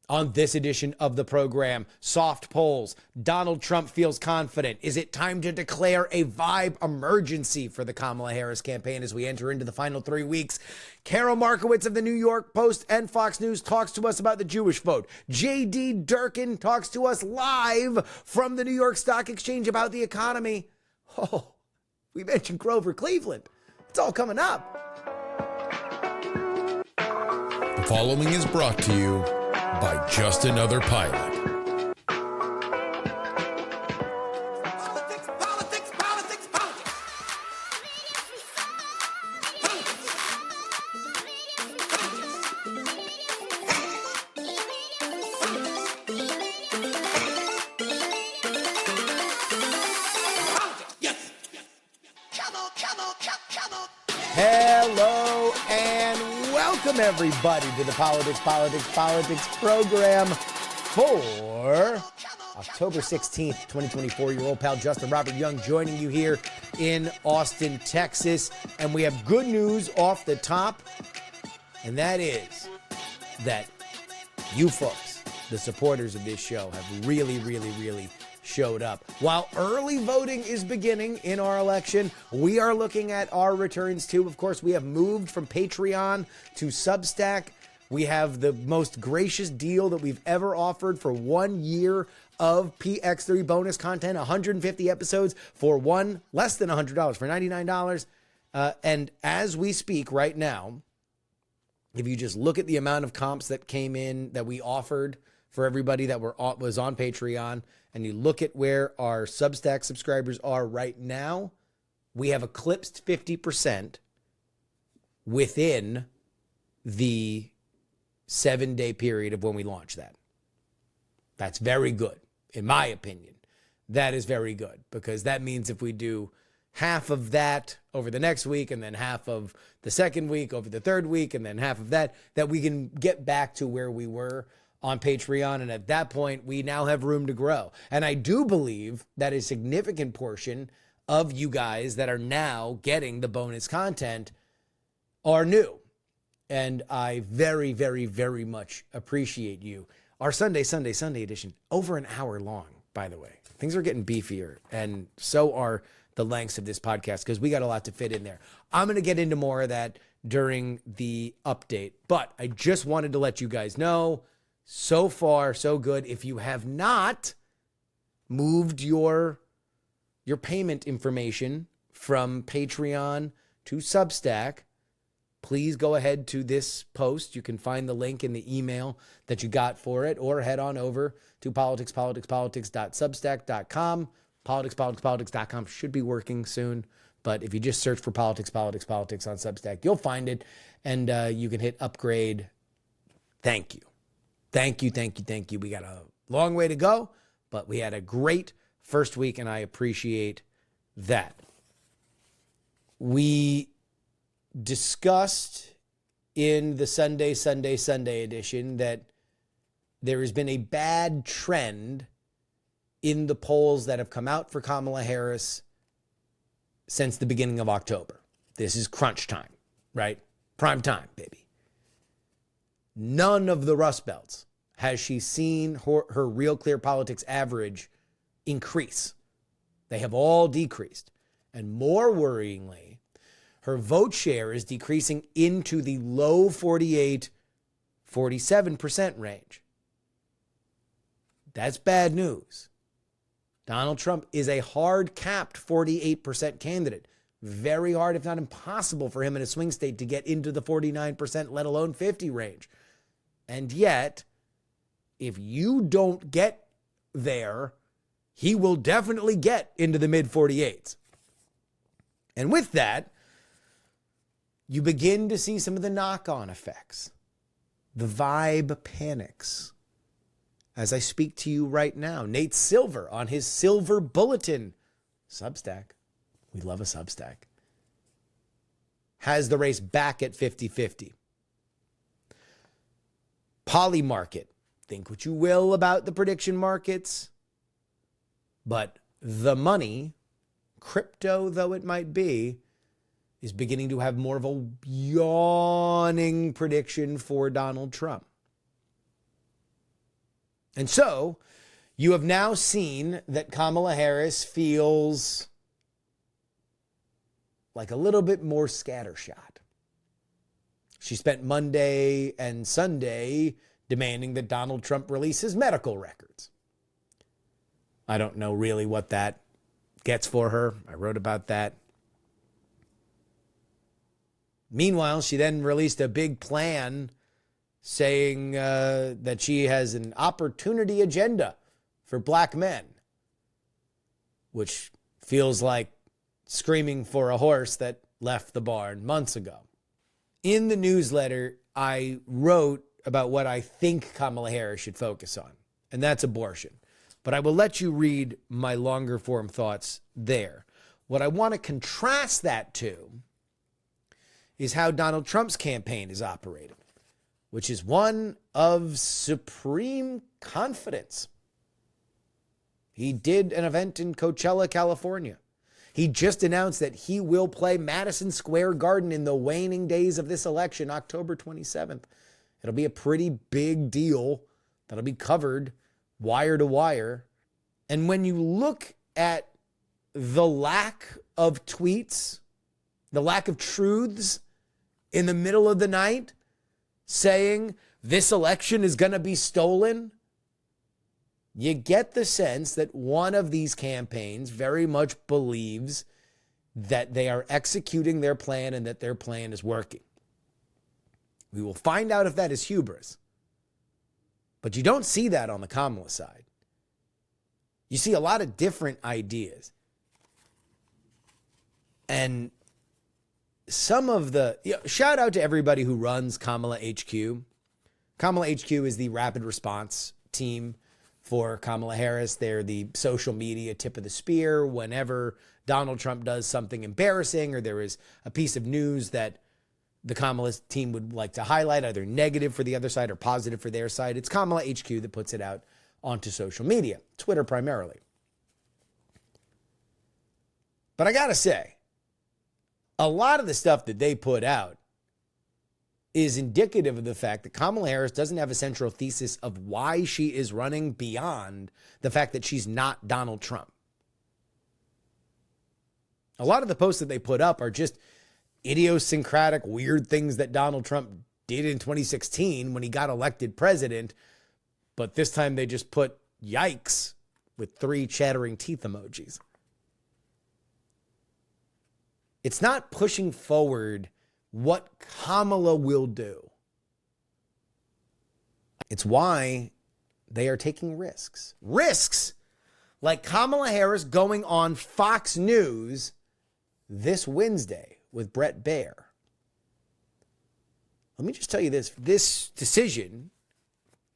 On this edition of the program, soft polls. Donald Trump feels confident. Is it time to declare a vibe emergency for the Kamala Harris campaign as we enter into the final 3 weeks? Karol Markowicz of the New York Post and Fox News talks to us about the Jewish vote. J.D. Durkin talks to us live from the New York Stock Exchange about the economy. Oh, we mentioned Grover Cleveland. It's all coming up. The following is brought to you by Just Another Pilot. Hello and welcome everybody to the Politics program for October 16th, 2024. Your old pal Justin Robert Young joining you here in Austin, Texas. And we have good news off the top, and that is that you folks, the supporters of this show, have really showed up. While early voting is beginning in our election, we are looking at our returns too. Of course, we have moved from Patreon to Substack. We have the most gracious deal that we've ever offered for 1 year of PX3 bonus content, 150 episodes for less than $100, for $99. And as we speak right now, if you just look at the amount of comps that came in that we offered for everybody that was on Patreon, and you look at where our Substack subscribers are right now, we have eclipsed 50% within the 7-day period of when we launched that. That's very good, in my opinion. That is very good, because that means if we do half of that over the next week, and then half of the second week over the third week, and then half of that we can get back to where we were on Patreon. And at that point, we now have room to grow. And I do believe that a significant portion of you guys that are now getting the bonus content are new. And I very much appreciate you. Our Sunday edition, over an hour long, by the way. Things are getting beefier, and so are the lengths of this podcast, because we got a lot to fit in there. I'm going to get into more of that during the update, but I just wanted to let you guys know, so far, so good. If you have not moved your payment information from Patreon to Substack, please go ahead to this post. You can find the link in the email that you got for it, or head on over to politics.substack.com. Politics.com should be working soon, but if you just search for politics on Substack, you'll find it, and you can hit upgrade. Thank you. Thank you. We got a long way to go, but we had a great first week, and I appreciate that. We discussed in the Sunday edition that there has been a bad trend in the polls that have come out for Kamala Harris since the beginning of October. This is crunch time, right? Prime time, baby. None of the Rustbelts has she seen her Real Clear Politics average increase. They have all decreased. And more worryingly, her vote share is decreasing into the low 48, 47% range. That's bad news. Donald Trump is a hard-capped 48% candidate. Very hard, if not impossible, for him in a swing state to get into the 49%, let alone 50 range. And yet, if you don't get there, he will definitely get into the mid-48s. And with that, you begin to see some of the knock-on effects. The vibe panics. As I speak to you right now, Nate Silver on his Silver Bulletin Substack, we love a Substack, has the race back at 50-50. Polymarket, think what you will about the prediction markets, but the money, crypto though it might be, is beginning to have more of a yawning prediction for Donald Trump. And so you have now seen that Kamala Harris feels like a little bit more scattershot. She spent Monday and Sunday demanding that Donald Trump release his medical records. I don't know really what that gets for her. I wrote about that. Meanwhile, she then released a big plan saying that she has an opportunity agenda for black men, which feels like screaming for a horse that left the barn months ago. In the newsletter, I wrote about what I think Kamala Harris should focus on, and that's abortion. But I will let you read my longer form thoughts there. What I want to contrast that to is how Donald Trump's campaign is operating, which is one of supreme confidence. He did an event in Coachella, California. He just announced that he will play Madison Square Garden in the waning days of this election, October 27th. It'll be a pretty big deal that'll be covered wire to wire. And when you look at the lack of tweets, the lack of truths in the middle of the night saying this election is going to be stolen, you get the sense that one of these campaigns very much believes that they are executing their plan and that their plan is working. We will find out if that is hubris. But you don't see that on the Kamala side. You see a lot of different ideas. And some of the, shout out to everybody who runs Kamala HQ. Kamala HQ is the rapid response team for Kamala Harris. They're the social media tip of the spear whenever Donald Trump does something embarrassing or there is a piece of news that the Kamala team would like to highlight, either negative for the other side or positive for their side. It's Kamala HQ that puts it out onto social media, Twitter primarily. But I gotta say, a lot of the stuff that they put out is indicative of the fact that Kamala Harris doesn't have a central thesis of why she is running beyond the fact that she's not Donald Trump. A lot of the posts that they put up are just idiosyncratic, weird things that Donald Trump did in 2016 when he got elected president. But this time they just put yikes with 3 chattering teeth emojis. It's not pushing forward what Kamala will do. It's why they are taking risks. Risks like Kamala Harris going on Fox News this Wednesday with Bret Baier. Let me just tell you this. This decision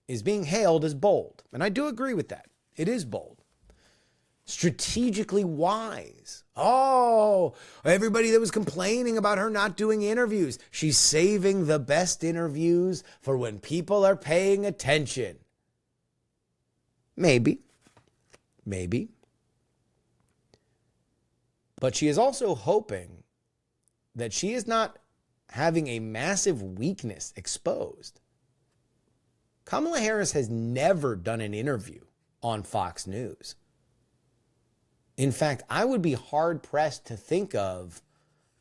is being hailed as bold. And I do agree with that. It is bold. Strategically wise. Oh, everybody that was complaining about her not doing interviews. She's saving the best interviews for when people are paying attention. Maybe. But she is also hoping that she is not having a massive weakness exposed. Kamala Harris has never done an interview on Fox News. In fact, I would be hard-pressed to think of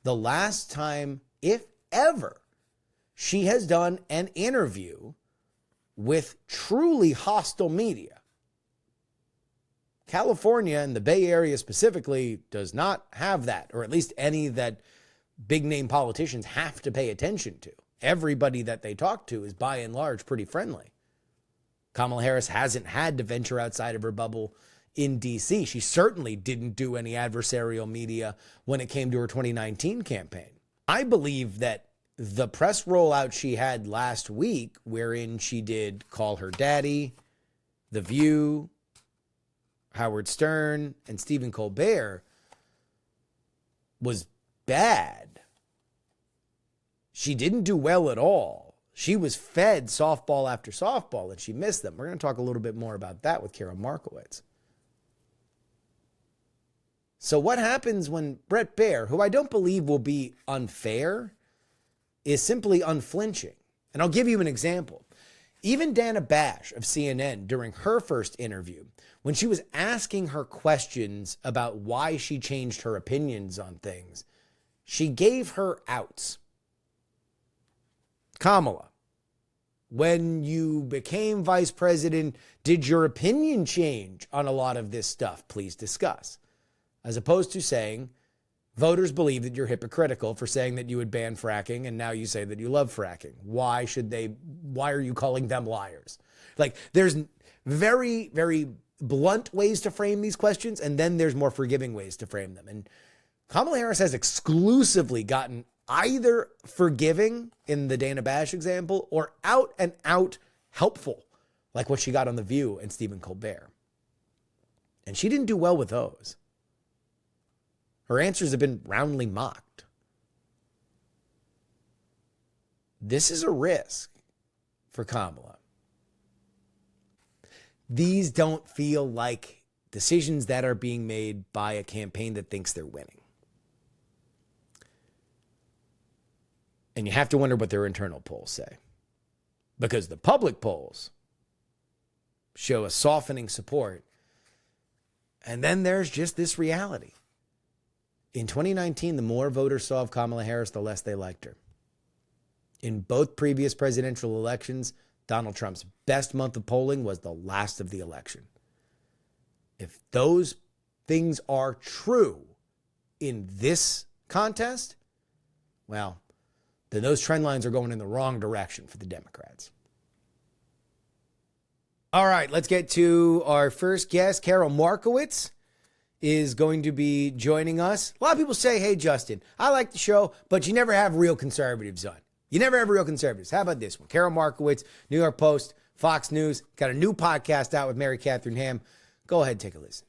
the last time, if ever, she has done an interview with truly hostile media. California and the Bay Area specifically does not have that, or at least any that big-name politicians have to pay attention to. Everybody that they talk to is, by and large, pretty friendly. Kamala Harris hasn't had to venture outside of her bubble in D.C. She certainly didn't do any adversarial media when it came to her 2019 campaign. I believe that the press rollout she had last week, wherein she did Call Her Daddy, The View, Howard Stern, and Stephen Colbert, was bad. She didn't do well at all. She was fed softball after softball, and she missed them. We're going to talk a little bit more about that with Karol Markowicz. So what happens when Bret Baier, who I don't believe will be unfair, is simply unflinching? And I'll give you an example. Even Dana Bash of CNN, during her first interview, when she was asking her questions about why she changed her opinions on things, she gave her outs. Kamala, when you became vice president, did your opinion change on a lot of this stuff? Please discuss. As opposed to saying, voters believe that you're hypocritical for saying that you would ban fracking, and now you say that you love fracking. Why are you calling them liars? Like, there's very, very blunt ways to frame these questions, and then there's more forgiving ways to frame them. And Kamala Harris has exclusively gotten either forgiving in the Dana Bash example or out and out helpful, like what she got on The View and Stephen Colbert. And she didn't do well with those. Her answers have been roundly mocked. This is a risk for Kamala. These don't feel like decisions that are being made by a campaign that thinks they're winning. And you have to wonder what their internal polls say. Because the public polls show a softening support. And then there's just this reality. In 2019, the more voters saw of Kamala Harris, the less they liked her. In both previous presidential elections, Donald Trump's best month of polling was the last of the election. If those things are true in this contest, well, then those trend lines are going in the wrong direction for the Democrats. All right, let's get to our first guest. Karol Markowicz is going to be joining us. A lot of people say, hey, Justin, I like the show, but you never have real conservatives on. You never have real conservatives. How about this one? Karol Markowicz, New York Post, Fox News, got a new podcast out with Mary Catherine Ham. Go ahead and take a listen.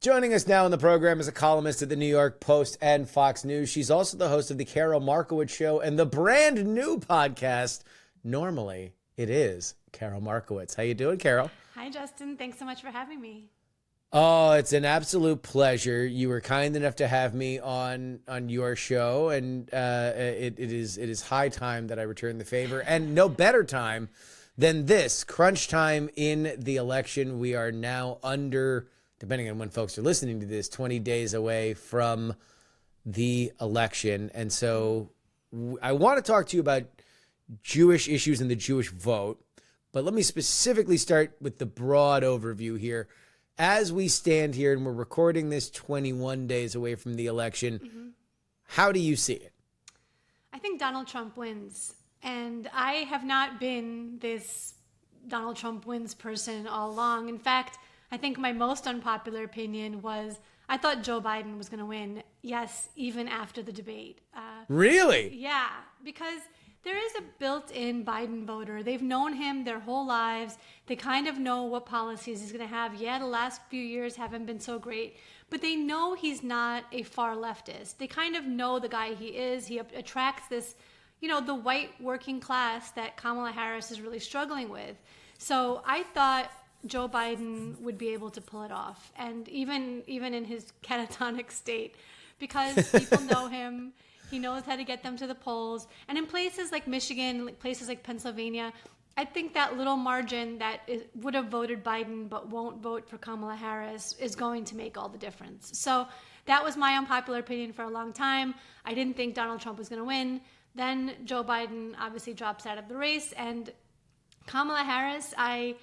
Joining us now on the program is a columnist at the New York Post and Fox News. She's also the host of the Karol Markowicz Show and the brand new podcast, Normally It Is Karol Markowicz. How you doing, Karol? Hi, Justin. Thanks so much for having me. Oh, it's an absolute pleasure. You were kind enough to have me on your show, and it is high time that I return the favor, and no better time than this, crunch time in the election. We are now under, depending on when folks are listening to this, 20 days away from the election. And so I want to talk to you about Jewish issues and the Jewish vote, but let me specifically start with the broad overview here. As we stand here and we're recording this 21 days away from the election, how do you see it? I think Donald Trump wins. And I have not been this Donald Trump wins person all along. In fact, I think my most unpopular opinion was I thought Joe Biden was going to win. Yes, even after the debate. Really? Yeah, because there is a built-in Biden voter. They've known him their whole lives. They kind of know what policies he's going to have. Yeah, the last few years haven't been so great, but they know he's not a far leftist. They kind of know the guy he is. He attracts this, the white working class that Kamala Harris is really struggling with. So I thought Joe Biden would be able to pull it off, and even in his catatonic state, because people know him. He knows how to get them to the polls. And in places like Michigan, places like Pennsylvania, I think that little margin that would have voted Biden but won't vote for Kamala Harris is going to make all the difference. So that was my unpopular opinion for a long time. I didn't think Donald Trump was going to win. Then Joe Biden obviously drops out of the race. And Kamala Harris, I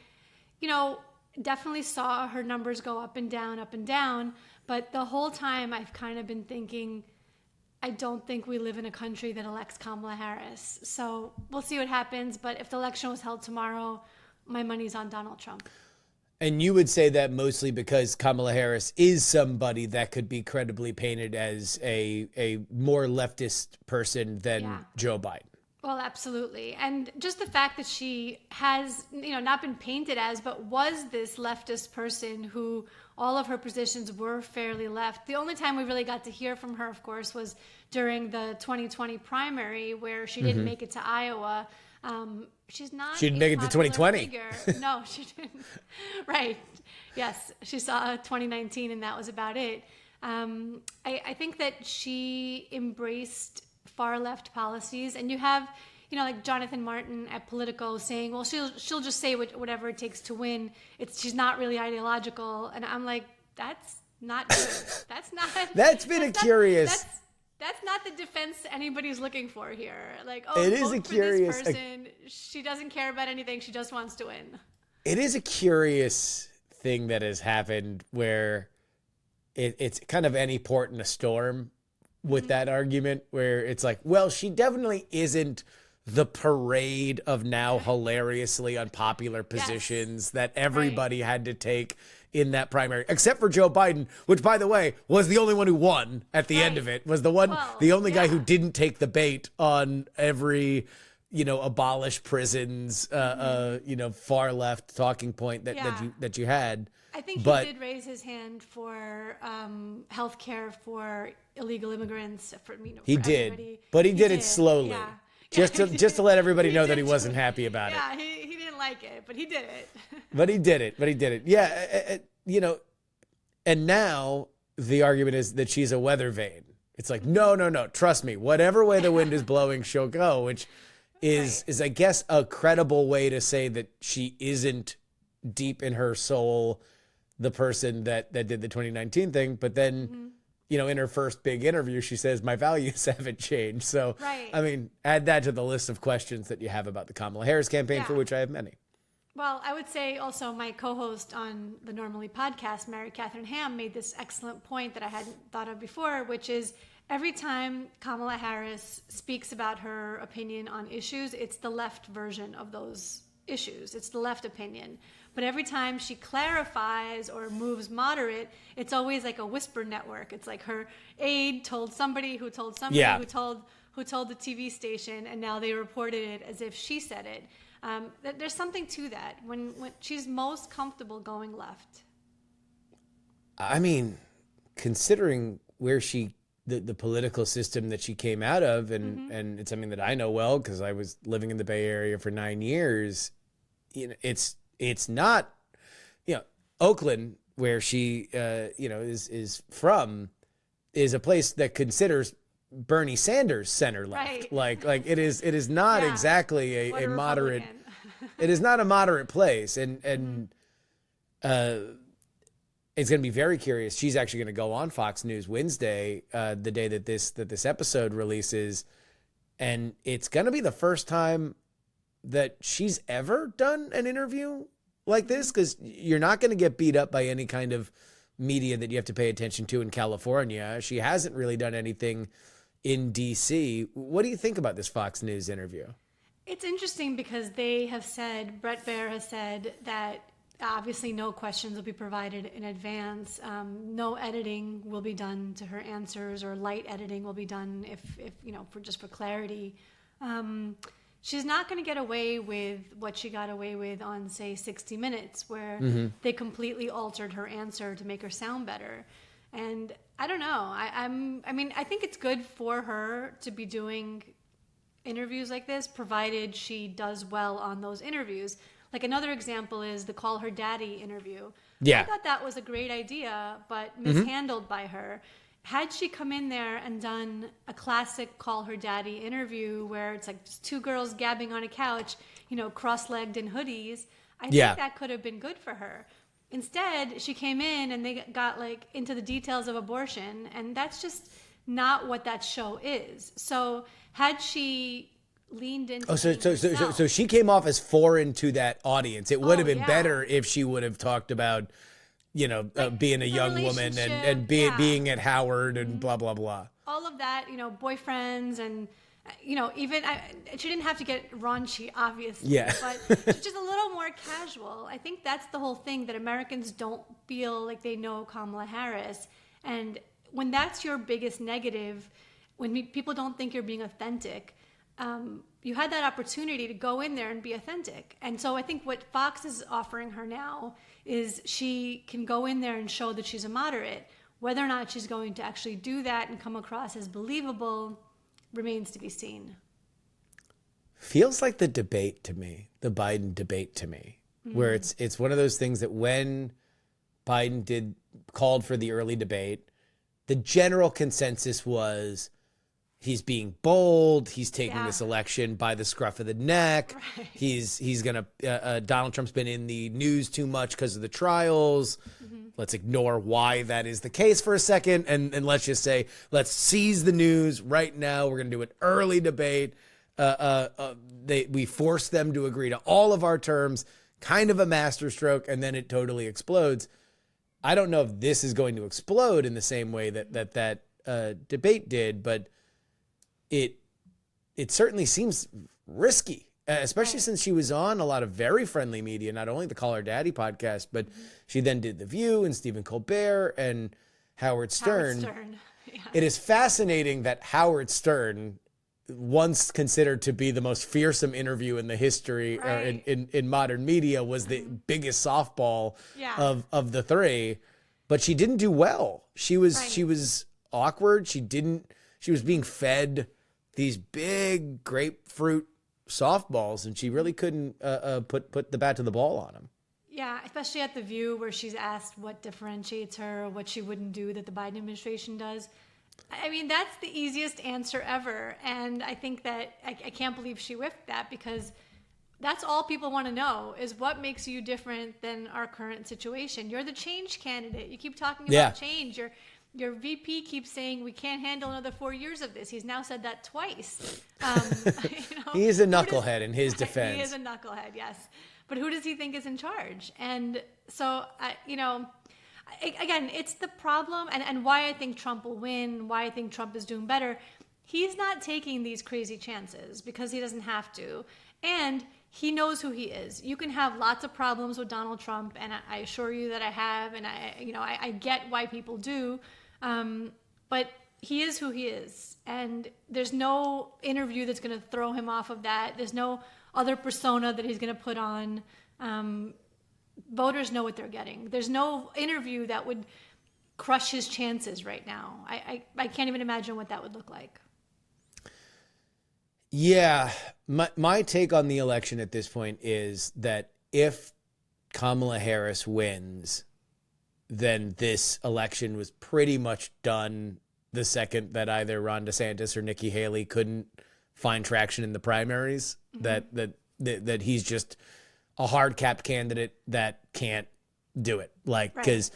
definitely saw her numbers go up and down. But the whole time I've kind of been thinking, I don't think we live in a country that elects Kamala Harris. So we'll see what happens. But if the election was held tomorrow, my money's on Donald Trump. And you would say that mostly because Kamala Harris is somebody that could be credibly painted as a more leftist person than Joe Biden. Well, absolutely. And just the fact that she has, not been painted as, but was this leftist person who all of her positions were fairly left. The only time we really got to hear from her, of course, was during the 2020 primary where she didn't make it to Iowa. She's not. She didn't make it to 2020. Figure. No, she didn't. Right. Yes. She saw 2019 and that was about it. I think that she embraced far left policies, and you have, like Jonathan Martin at Politico saying, well, she'll just say whatever it takes to win. She's not really ideological. And I'm like, that's not good. That's not. That's curious. That's not the defense anybody's looking for here. Like, it is vote a curious for this person. She doesn't care about anything. She just wants to win. It is a curious thing that has happened where it's kind of any port in a storm with that argument, where it's like, well, she definitely isn't the parade of now hilariously unpopular positions that everybody had to take in that primary, except for Joe Biden, which, by the way, was the only one who won at the end of it, was the only guy who didn't take the bait on every, abolish prisons, far left talking point that you had. I think he did raise his hand for health care for illegal immigrants. He did, but he did it slowly. Yeah. Just to let everybody know that he wasn't happy about it. Yeah, he didn't like it, but he did it. But he did it. Yeah, and now the argument is that she's a weather vane. It's like, no. Trust me, whatever way the wind is blowing, she'll go, which is I guess, a credible way to say that she isn't deep in her soul the person that did the 2019 thing. But then, in her first big interview, she says, my values haven't changed. So, I mean, add that to the list of questions that you have about the Kamala Harris campaign, for which I have many. Well, I would say also my co-host on the Normally podcast, Mary Catherine Ham, made this excellent point that I hadn't thought of before, which is every time Kamala Harris speaks about her opinion on issues, it's the left version of those issues. It's the left opinion. But every time she clarifies or moves moderate, it's always like a whisper network. It's like her aide told somebody who told somebody who told the TV station, and now they reported it as if she said it. There's something to that when she's most comfortable going left. I mean, considering where the political system that she came out of, and it's something that I know well because I was living in the Bay Area for 9 years. It's not, Oakland, where she is from, is a place that considers Bernie Sanders center left. Right. Like it is not exactly a moderate. It is not a moderate place, and it's going to be very curious. She's actually going to go on Fox News Wednesday, the day that this episode releases, and it's going to be the first time that she's ever done an interview like this, because you're not going to get beat up by any kind of media that you have to pay attention to in California. She hasn't really done anything in DC. What do you think about this Fox News interview? It's interesting because they have said, Brett Baer has said that obviously no questions will be provided in advance. No editing will be done to her answers, or light editing will be done if for clarity. She's not going to get away with what she got away with on, say, 60 Minutes, where they completely altered her answer to make her sound better. And I don't know. I think it's good for her to be doing interviews like this, provided she does well on those interviews. Like another example is the Call Her Daddy interview. Yeah. I thought that was a great idea, but mishandled by her. Had she come in there and done a classic Call Her Daddy interview where it's like just two girls gabbing on a couch, cross-legged in hoodies, I think that could have been good for her. Instead, she came in and they got into the details of abortion, and that's just not what that show is. So had she leaned into so she came off as foreign to that audience. It would have been better if she would have talked about being a young woman and being at Howard and blah, blah, blah. All of that, boyfriends and, she didn't have to get raunchy, obviously, but just a little more casual. I think that's the whole thing, that Americans don't feel like they know Kamala Harris. And when that's your biggest negative, when people don't think you're being authentic, you had that opportunity to go in there and be authentic. And so I think what Fox is offering her now is she can go in there and show that she's a moderate. Whether or not she's going to actually do that and come across as believable remains to be seen. Feels like the debate to me, the Biden debate to me, where it's one of those things that when Biden called for the early debate, the general consensus was he's being bold. He's taking this election by the scruff of the neck. Right. He's going to, Donald Trump's been in the news too much because of the trials. Let's ignore why that is the case for a second. And let's just say, let's seize the news right now. We're going to do an early debate. We force them to agree to all of our terms, kind of a masterstroke, and then it totally explodes. I don't know if this is going to explode in the same way that debate did, but it certainly seems risky, especially since she was on a lot of very friendly media, not only the Call Her Daddy podcast, but she then did The View and Stephen Colbert and Howard Stern. Yeah. It is fascinating that Howard Stern, once considered to be the most fearsome interview in the history or in modern media, was the biggest softball of the three, but she didn't do well. She was awkward. She was being fed these big grapefruit softballs, and she really couldn't put the bat to the ball on them. Yeah, especially at The View, where she's asked what differentiates her, what she wouldn't do that the Biden administration does. I mean, that's the easiest answer ever. And I think that I can't believe she whiffed that, because that's all people want to know is what makes you different than our current situation. You're the change candidate. You keep talking about change. Your VP keeps saying we can't handle another 4 years of this. He's now said that twice. He is a knucklehead in his defense. He is a knucklehead, yes. But who does he think is in charge? And so, again, it's the problem and why I think Trump will win, why I think Trump is doing better. He's not taking these crazy chances because he doesn't have to. And he knows who he is. You can have lots of problems with Donald Trump, and I assure you that I have, and I get why people do. But he is who he is. And there's no interview that's going to throw him off of that. There's no other persona that he's going to put on. Voters know what they're getting. There's no interview that would crush his chances right now. I can't even imagine what that would look like. Yeah. My take on the election at this point is that if Kamala Harris wins, then this election was pretty much done the second that either Ron DeSantis or Nikki Haley couldn't find traction in the primaries, that he's just a hard capped candidate that can't do it. Because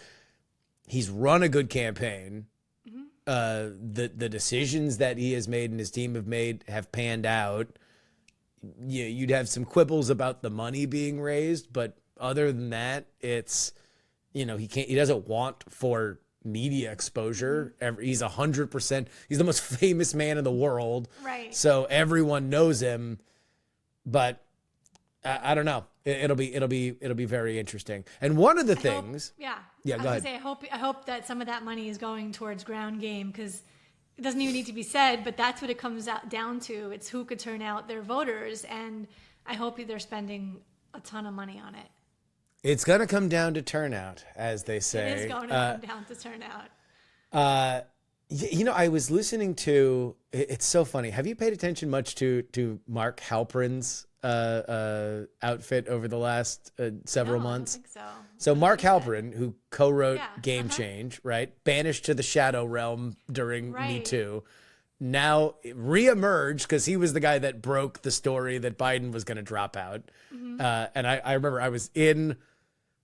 he's run a good campaign. The decisions that he has made and his team have panned out. You'd have some quibbles about the money being raised, but other than that, it's, he doesn't want for media exposure. He's 100%. He's the most famous man in the world. Right. So everyone knows him, but I don't know. It'll be very interesting. And one of the things, go ahead. I hope that some of that money is going towards ground game, because it doesn't even need to be said, but that's what it comes down to. It's who could turn out their voters, and I hope they're spending a ton of money on it. It's going to come down to turnout, as they say. It is going to come down to turnout. I was listening to. It's so funny. Have you paid attention much to Mark Halperin's outfit over the last several months? I don't think so. So Mark Halperin, who co-wrote Game Change, right, banished to the shadow realm during Me Too, now reemerged because he was the guy that broke the story that Biden was going to drop out. And I remember I was in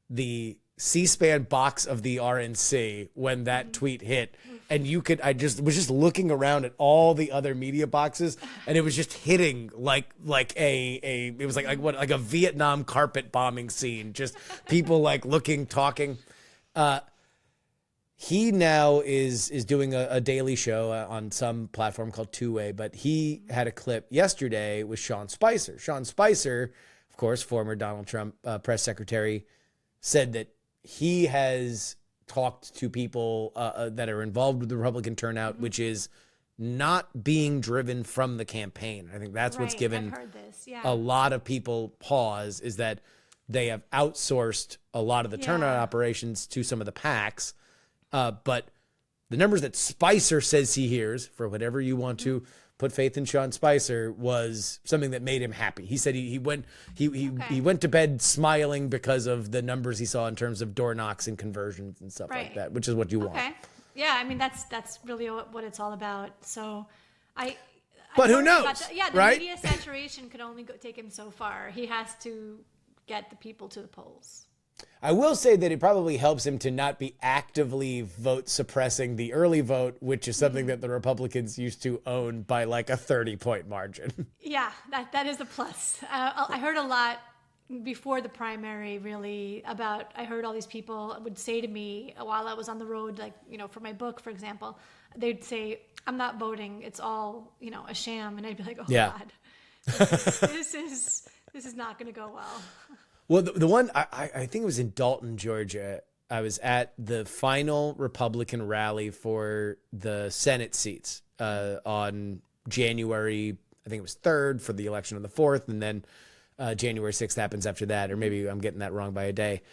the C-SPAN box of the RNC when that tweet hit, and I was just looking around at all the other media boxes, and it was just hitting like it was like a Vietnam carpet bombing scene, just people looking, talking. He now is doing a daily show on some platform called Two-Way, but he had a clip yesterday with Sean Spicer. Sean Spicer, of course, former Donald Trump press secretary, said that he has talked to people that are involved with the Republican turnout, which is not being driven from the campaign. I think that's what's given a lot of people pause, is that they have outsourced a lot of the turnout operations to some of the PACs. But the numbers that Spicer says he hears, for whatever you want to put faith in Sean Spicer, was something that made him happy. He said he went to bed smiling because of the numbers he saw in terms of door knocks and conversions and stuff like that, which is what you want. Yeah, I mean, that's really what it's all about. So But who worry knows, about the right? media saturation could only take him so far. He has to get the people to the polls. I will say that it probably helps him to not be actively vote suppressing the early vote, which is something that the Republicans used to own by like a 30-point margin. Yeah, that is a plus. I heard a lot before the primary, really, about, I heard all these people would say to me while I was on the road, like, for my book, for example, they'd say, I'm not voting. It's all, a sham. And I'd be like, oh, Yeah. God, this is not going to go well. Well, the one, I think it was in Dalton, Georgia. I was at the final Republican rally for the Senate seats on January, I think it was 3rd for the election on the 4th. And then January 6th happens after that, or maybe I'm getting that wrong by a day.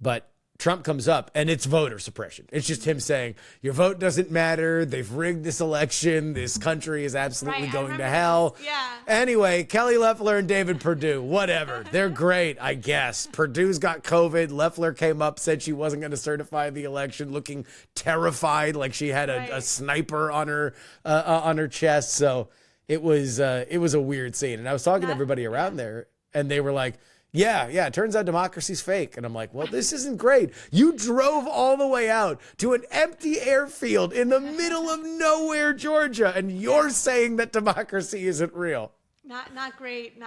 But Trump comes up and it's voter suppression. It's just him saying, your vote doesn't matter. They've rigged this election. This country is absolutely going to hell. This. Yeah. Anyway, Kelly Loeffler and David Perdue, whatever. They're great, I guess. Perdue's got COVID. Loeffler came up, said she wasn't going to certify the election, looking terrified, like she had a sniper on her chest. So it was a weird scene. And I was talking to everybody around there, and they were like, yeah, it turns out democracy's fake. And I'm like, well, this isn't great. You drove all the way out to an empty airfield in the middle of nowhere, Georgia, and you're saying that democracy isn't real. Not great,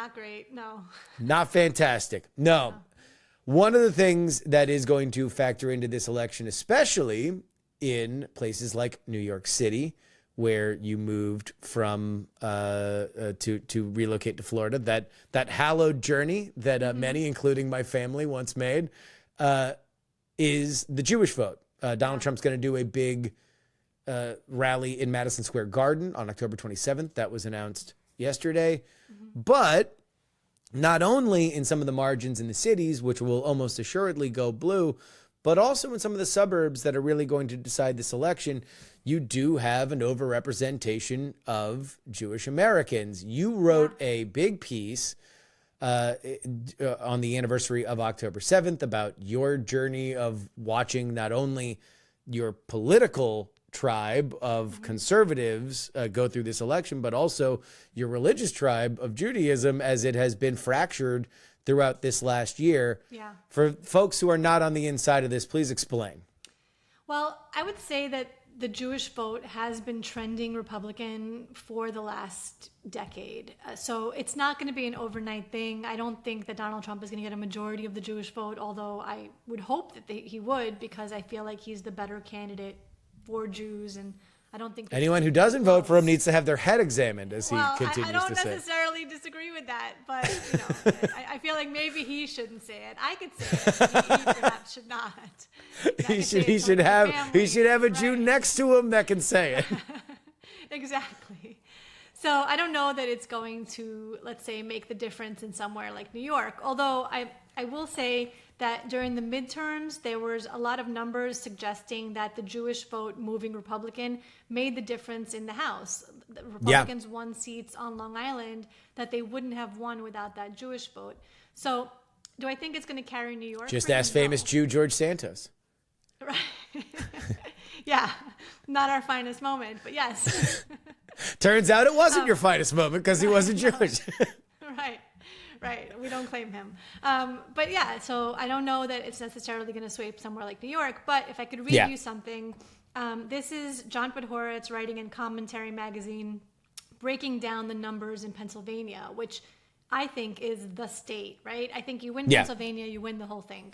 no. Not fantastic, no. One of the things that is going to factor into this election, especially in places like New York City, where you moved from to relocate to Florida, that hallowed journey that many, including my family, once made, is the Jewish vote. Donald Trump's going to do a big rally in Madison Square Garden on October 27th. That was announced yesterday. But not only in some of the margins in the cities, which will almost assuredly go blue, but also in some of the suburbs that are really going to decide this election, you do have an overrepresentation of Jewish Americans. You wrote a big piece on the anniversary of October 7th about your journey of watching not only your political tribe of conservatives go through this election, but also your religious tribe of Judaism as it has been fractured throughout this last year. Yeah. For folks who are not on the inside of this, please explain. Well, I would say that the Jewish vote has been trending Republican for the last decade. So it's not going to be an overnight thing. I don't think that Donald Trump is going to get a majority of the Jewish vote, although I would hope that he would, because I feel like he's the better candidate for Jews, and I don't think anyone who doesn't vote for him needs to have their head examined, as he continues to say. I don't necessarily disagree with that, but I feel like maybe he shouldn't say it. I could say it. He perhaps should not. He should have a Jew next to him that can say it. Exactly. So I don't know that it's going to, let's say, make the difference in somewhere like New York. Although I will say that during the midterms, there was a lot of numbers suggesting that the Jewish vote moving Republican made the difference in the House. The Republicans won seats on Long Island that they wouldn't have won without that Jewish vote. So do I think it's going to carry New York? Just ask famous Jew George Santos. Right. Yeah, not our finest moment, but yes. Turns out it wasn't your finest moment because he wasn't Jewish. Right. We don't claim him. But yeah, so I don't know that it's necessarily going to sweep somewhere like New York. But if I could read you something, this is John Podhoretz writing in Commentary magazine, breaking down the numbers in Pennsylvania, which I think is the state, right? I think you win Pennsylvania, you win the whole thing.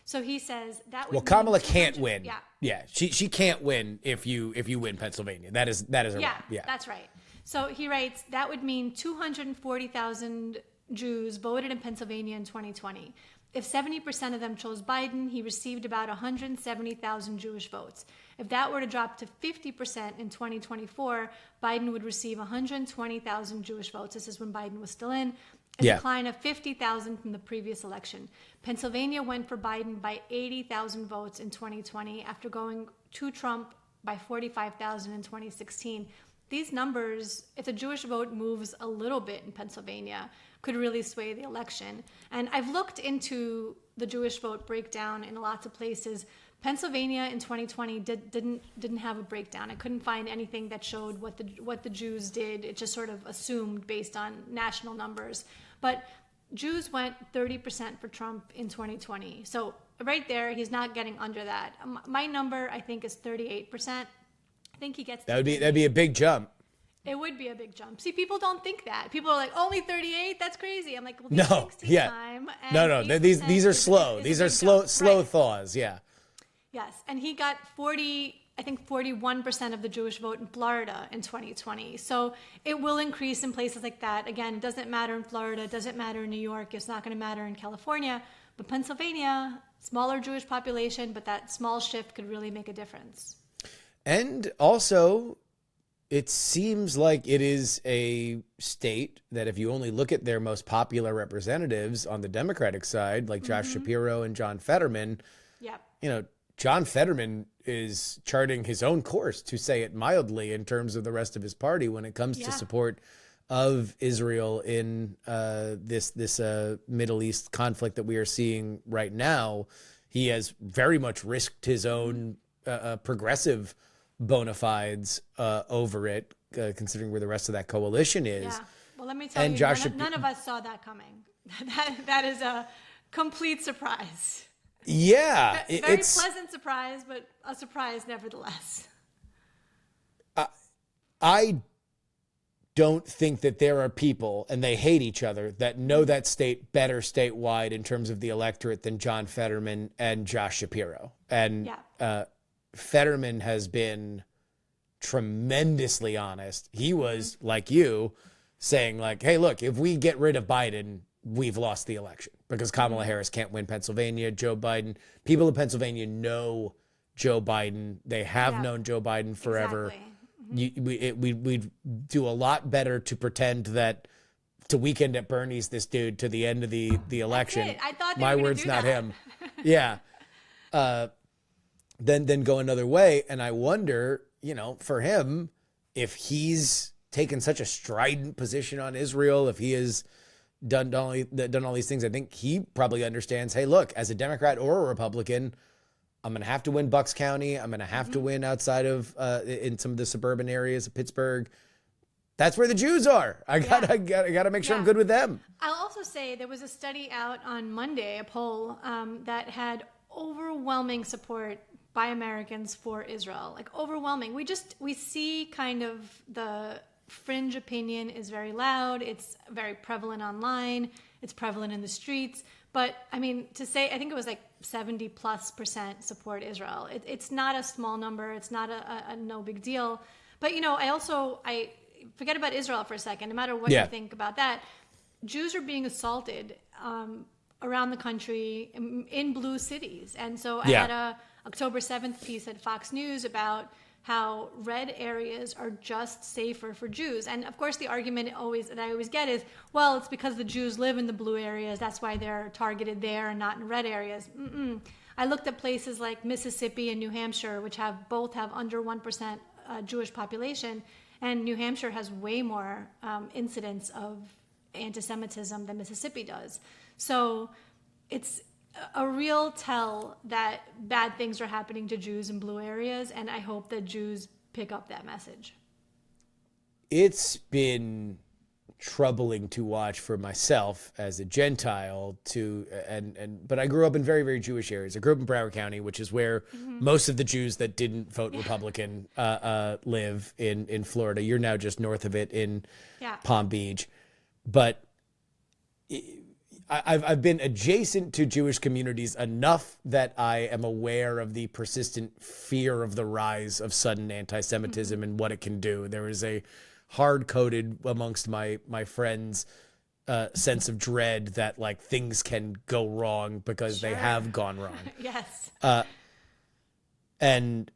So he says that would Kamala can't win. Yeah. She can't win if you win Pennsylvania. That is a yeah, that's right. So he writes that would mean 240,000 Jews voted in Pennsylvania in 2020. If 70% of them chose Biden, he received about 170,000 Jewish votes. If that were to drop to 50% in 2024, Biden would receive 120,000 Jewish votes. This is when Biden was still in. A decline of 50,000 from the previous election. Pennsylvania went for Biden by 80,000 votes in 2020 after going to Trump by 45,000 in 2016. These numbers, if the Jewish vote moves a little bit in Pennsylvania, could really sway the election. And I've looked into the Jewish vote breakdown in lots of places. Pennsylvania in 2020 didn't have a breakdown. I couldn't find anything that showed what the Jews did. It just sort of assumed based on national numbers. But Jews went 30% for Trump in 2020. So right there, he's not getting under that. My number, I think, is 38%. I think he gets to that'd be a big jump. It would be a big jump. See, people don't think that. People are like, only 38? That's crazy. I'm like, well, no, yeah. Time, no. These are slow. These are slow thaws. Yeah. Yes, and he got 41% of the Jewish vote in Florida in 2020. So it will increase in places like that. Again, it doesn't matter in Florida. It doesn't matter in New York. It's not going to matter in California. But Pennsylvania, smaller Jewish population, but that small shift could really make a difference. And also, it seems like it is a state that if you only look at their most popular representatives on the Democratic side, like Josh Shapiro and John Fetterman, John Fetterman is charting his own course, to say it mildly, in terms of the rest of his party when it comes to support of Israel in this Middle East conflict that we are seeing right now. He has very much risked his own progressive bona fides over it, considering where the rest of that coalition is. Yeah. Well, let me tell you, none of us saw that coming. That is a complete surprise. Yeah. Very pleasant surprise, but a surprise nevertheless. I don't think that there are people, and they hate each other, that know that state better statewide in terms of the electorate than John Fetterman and Josh Shapiro. And Fetterman has been tremendously honest. He was, like you, saying like, hey, look, if we get rid of Biden, we've lost the election because Kamala Harris can't win Pennsylvania. Joe Biden, people in Pennsylvania know Joe Biden. They have known Joe Biden forever. Exactly. We'd do a lot better to pretend that to Weekend at Bernie's this dude to the end of the election. That's it. I thought my words, not him. Yeah. Then go another way. And I wonder, for him, if he's taken such a strident position on Israel, if he has done all these things, I think he probably understands, hey, look, as a Democrat or a Republican, I'm going to have to win Bucks County. I'm going to have to win outside of in some of the suburban areas of Pittsburgh. That's where the Jews are. I gotta make sure I'm good with them. I'll also say there was a study out on Monday, a poll that had overwhelming support by Americans for Israel, like overwhelming. We see kind of the fringe opinion is very loud. It's very prevalent online. It's prevalent in the streets. But I mean, to say, I think it was like 70+% support Israel. It's not a small number. It's not a no big deal. But I forget about Israel for a second. No matter what you think about that, Jews are being assaulted around the country in blue cities. And so I had a October 7th piece at Fox News about how red areas are just safer for Jews. And of course, the argument that I always get is, well, it's because the Jews live in the blue areas. That's why they're targeted there and not in red areas. I looked at places like Mississippi and New Hampshire, which both have under 1% Jewish population. And New Hampshire has way more incidents of anti-Semitism than Mississippi does. So it's a real tell that bad things are happening to Jews in blue areas, and I hope that Jews pick up that message. It's been troubling to watch for myself as a Gentile but I grew up in very, very Jewish areas. I grew up in Broward County, which is where most of the Jews that didn't vote Republican live in Florida. You're now just north of it in Palm Beach. But I've been adjacent to Jewish communities enough that I am aware of the persistent fear of the rise of sudden anti-Semitism and what it can do. There is a hard-coded amongst my friends sense of dread that like things can go wrong because they have gone wrong. Yes. And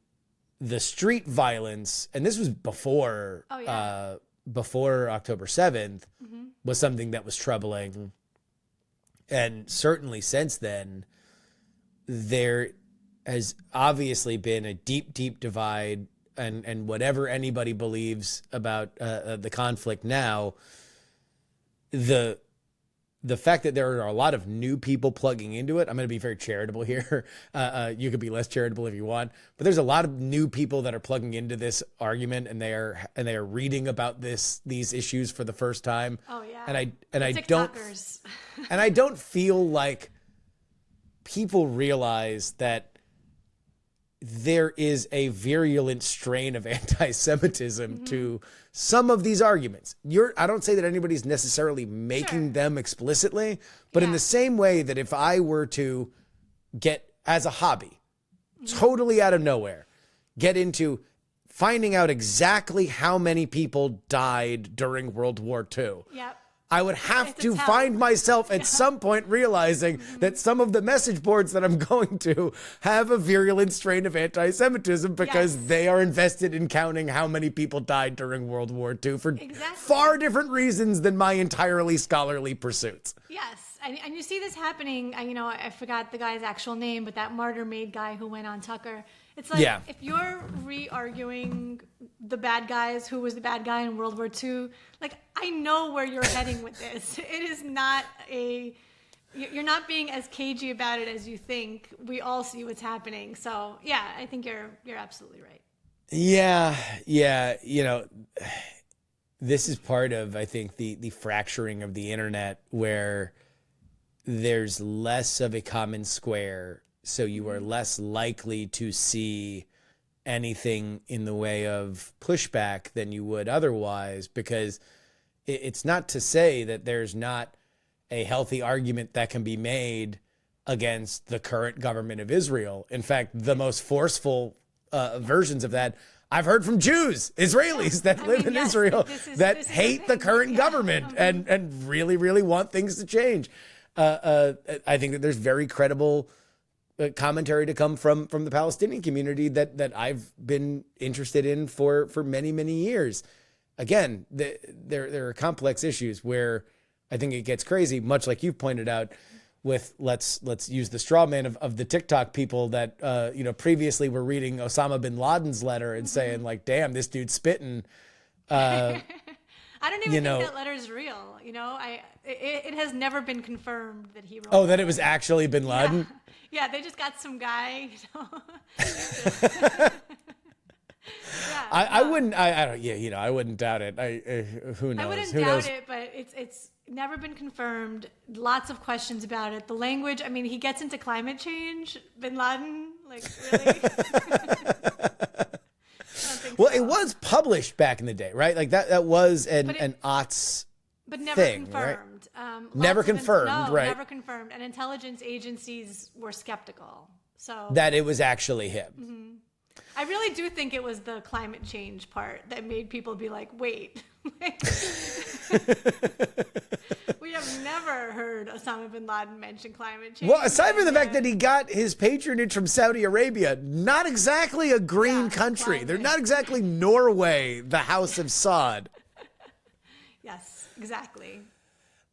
the street violence, and this was before October 7th, was something that was troubling. And certainly since then, there has obviously been a deep, deep divide, and whatever anybody believes about the conflict now, the the fact that there are a lot of new people plugging into it, I'm going to be very charitable here. You could be less charitable if you want, but there's a lot of new people that are plugging into this argument, and they are reading about these issues for the first time. Oh yeah. And I don't TikTokers. and I don't feel like people realize that there is a virulent strain of anti-Semitism to some of these arguments. I don't say that anybody's necessarily making them explicitly, but in the same way that if I were to get, as a hobby, totally out of nowhere, get into finding out exactly how many people died during World War II. Yep. I would have to find myself at some point realizing that some of the message boards that I'm going to have a virulent strain of anti-Semitism because they are invested in counting how many people died during World War II for far different reasons than my entirely scholarly pursuits. Yes. And you see this happening, I forgot the guy's actual name, but that Martyr Made guy who went on Tucker. It's like, if you're re-arguing the bad guys, who was the bad guy in World War II, like, I know where you're heading with this. It is not you're not being as cagey about it as you think. We all see what's happening. So, yeah, I think you're absolutely right. Yeah. This is part of, I think, the fracturing of the internet, where there's less of a common square, so you are less likely to see anything in the way of pushback than you would otherwise, because it's not to say that there's not a healthy argument that can be made against the current government of Israel. In fact, the most forceful versions of that I've heard from Jews, Israelis that live in Israel that hate the current government and really, really want things to change. I think that there's very credible commentary to come from the Palestinian community that I've been interested in for many, many years. Again, there are complex issues where I think it gets crazy, much like you've pointed out with let's use the straw man of the TikTok people that previously were reading Osama bin Laden's letter and saying like, damn, this dude's spitting. I don't even think that letter is real. It has never been confirmed that he wrote. Oh, that it was actually bin Laden? Yeah, they just got some guy. I wouldn't. I wouldn't doubt it. Who knows? I wouldn't doubt it, but it's never been confirmed. Lots of questions about it. The language. I mean, he gets into climate change. Bin Laden, like, really? Well, it was published back in the day, right? Like that was an aughts but never thing, confirmed. Right? Never confirmed, right? Never confirmed. And intelligence agencies were skeptical. So that it was actually him. Mm-hmm. I really do think it was the climate change part that made people be like, wait. We have never heard Osama bin Laden mention climate change. Well, aside from the fact that he got his patronage from Saudi Arabia, not exactly a green country. Climate. They're not exactly Norway, the House of Saud. Yes, exactly.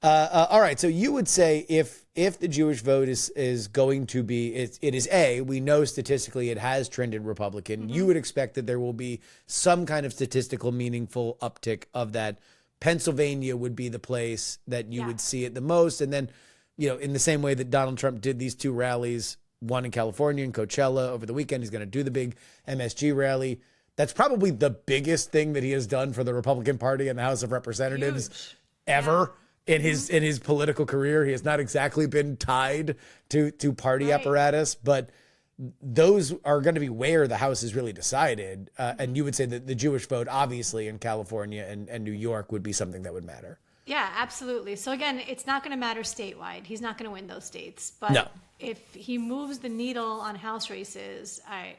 All right, so you would say if the Jewish vote is going to be, it is we know statistically it has trended Republican. You would expect that there will be some kind of statistical meaningful uptick of that. Pennsylvania would be the place that you would see it the most. And then, in the same way that Donald Trump did these two rallies, one in California and Coachella over the weekend, he's going to do the big MSG rally. That's probably the biggest thing that he has done for the Republican Party in the House of Representatives ever. In his political career. He has not exactly been tied to party apparatus, but those are going to be where the House is really decided. And you would say that the Jewish vote, obviously, in California and New York would be something that would matter. Yeah, absolutely. So again, it's not going to matter statewide. He's not going to win those states. But if he moves the needle on House races, I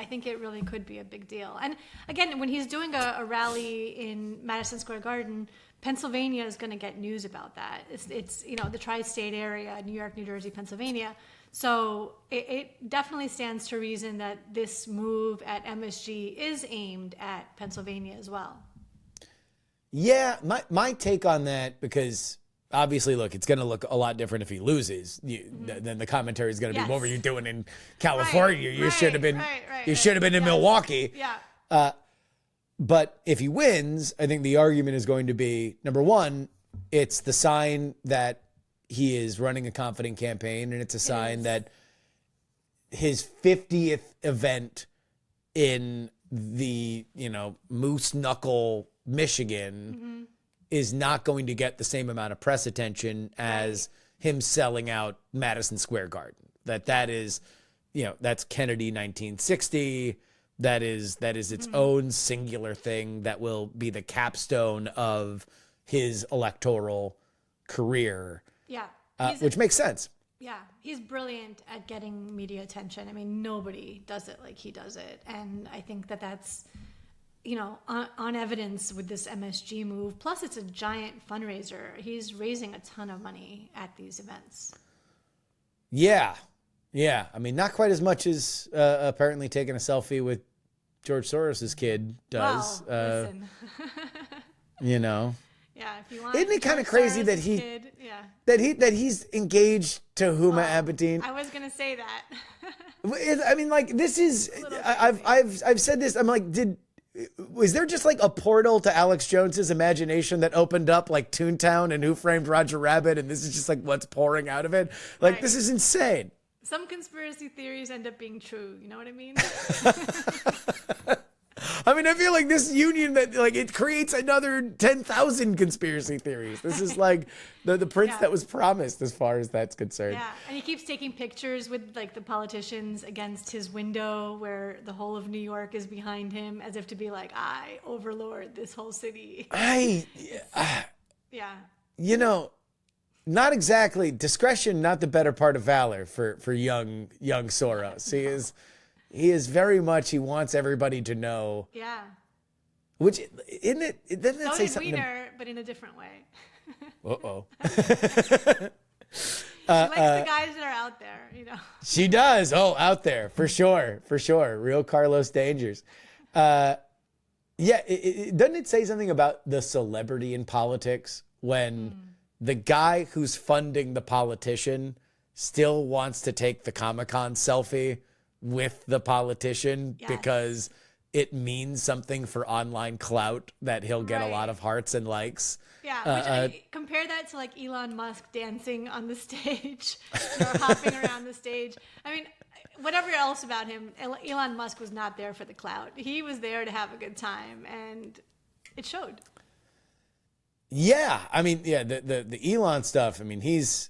think it really could be a big deal. And again, when he's doing a rally in Madison Square Garden, Pennsylvania is going to get news about that. It's the tri-state area, New York, New Jersey, Pennsylvania. So it definitely stands to reason that this move at MSG is aimed at Pennsylvania as well. Yeah, my take on that, because obviously, look, it's going to look a lot different if he loses. Then the commentary is going to be, what were you doing in California? You should have been. You should have been in Milwaukee. Yeah. But if he wins, I think the argument is going to be, number one, it's the sign that he is running a confident campaign, and it's a sign that his 50th event in the, Moose Knuckle, Michigan is not going to get the same amount of press attention as him selling out Madison Square Garden. That is, that's Kennedy 1960. That is its own singular thing that will be the capstone of his electoral career. Yeah. Which makes sense. Yeah, he's brilliant at getting media attention. I mean, nobody does it like he does it. And I think that's, on evidence with this MSG move. Plus, it's a giant fundraiser. He's raising a ton of money at these events. Yeah. Yeah. I mean, not quite as much as apparently taking a selfie with George Soros's kid does. Well, listen. Yeah, if you want. Isn't it kind of crazy that he's engaged to Huma Abedin? I was gonna say that. I mean, like, this is. I've said this. I'm like, was there just like a portal to Alex Jones's imagination that opened up like Toontown and Who Framed Roger Rabbit, and this is just like what's pouring out of it? Like, This is insane. Some conspiracy theories end up being true. You know what I mean? I mean, I feel like this union that like it creates another 10,000 conspiracy theories. This is like the prince that was promised as far as that's concerned. Yeah, and he keeps taking pictures with like the politicians against his window where the whole of New York is behind him as if to be like, I overlord this whole city. Not exactly. Discretion, not the better part of valor for young Soros. He is very much, he wants everybody to know. Yeah. Which, isn't it, doesn't it say something? Wiener, but in a different way. Uh-oh. She likes the guys that are out there, She does. Oh, out there, for sure. Real Carlos Dangers. Doesn't it say something about the celebrity in politics when the guy who's funding the politician still wants to take the Comic-Con selfie with the politician because it means something for online clout that he'll get a lot of hearts and likes. Yeah, which compare that to like Elon Musk dancing on the stage or hopping around the stage. I mean, whatever else about him, Elon Musk was not there for the clout. He was there to have a good time, and it showed. Yeah, I mean, the Elon stuff. I mean, he's,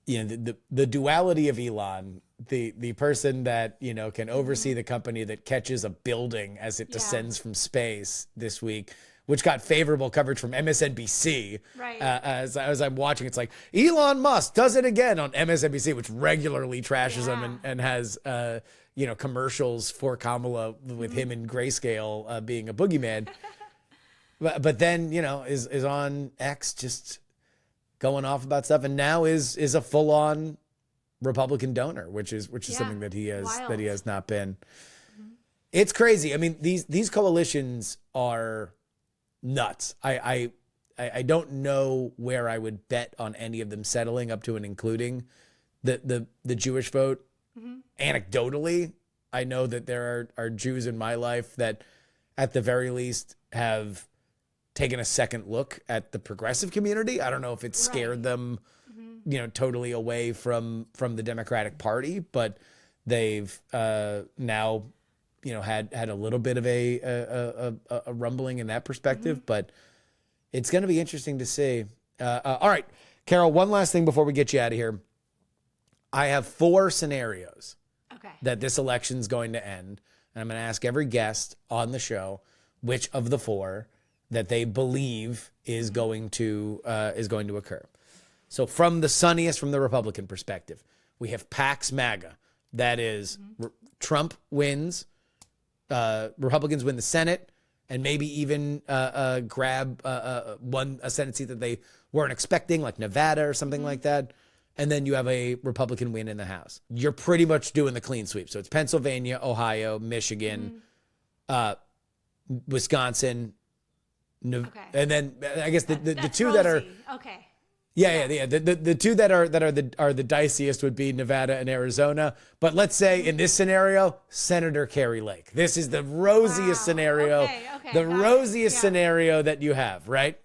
the duality of Elon, the person that, can oversee the company that catches a building as it descends from space this week, which got favorable coverage from MSNBC. Right. As I'm watching, it's like Elon Musk does it again on MSNBC, which regularly trashes him and has, commercials for Kamala with him in grayscale being a boogeyman. But then, is on X just going off about stuff, and now is a full-on Republican donor, which is something that he has not been. It's crazy. I mean, these coalitions are nuts. I don't know where I would bet on any of them settling up to and including the Jewish vote. Anecdotally, I know that there are Jews in my life that at the very least have taken a second look at the progressive community. I don't know if it scared them, totally away from the Democratic Party, but they've now, had a little bit of a rumbling in that perspective. But it's going to be interesting to see. All right, Karol, one last thing before we get you out of here. I have 4 scenarios that this election's going to end, and I'm going to ask every guest on the show which of the 4 that they believe is going to occur. So from the sunniest, from the Republican perspective, we have Pax MAGA. That is Trump wins, Republicans win the Senate, and maybe even grab a Senate seat that they weren't expecting, like Nevada or something like that. And then you have a Republican win in the House. You're pretty much doing the clean sweep. So it's Pennsylvania, Ohio, Michigan, Wisconsin. And then I guess the two rosy. That are Yeah. The two that are the diciest would be Nevada and Arizona. But let's say in this scenario, Senator Kari Lake. This is the rosiest scenario. The rosiest scenario that you have, right?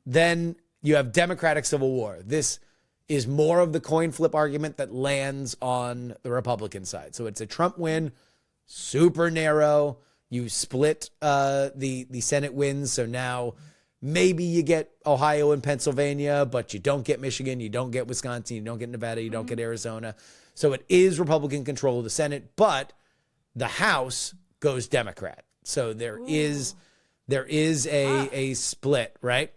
Then you have Democratic Civil War. This is more of the coin flip argument that lands on the Republican side. So it's a Trump win, super narrow. You split the Senate wins. So now maybe you get Ohio and Pennsylvania, but you don't get Michigan, you don't get Wisconsin, you don't get Nevada, you don't get Arizona. So it is Republican control of the Senate, but the House goes Democrat. So there is a split, right?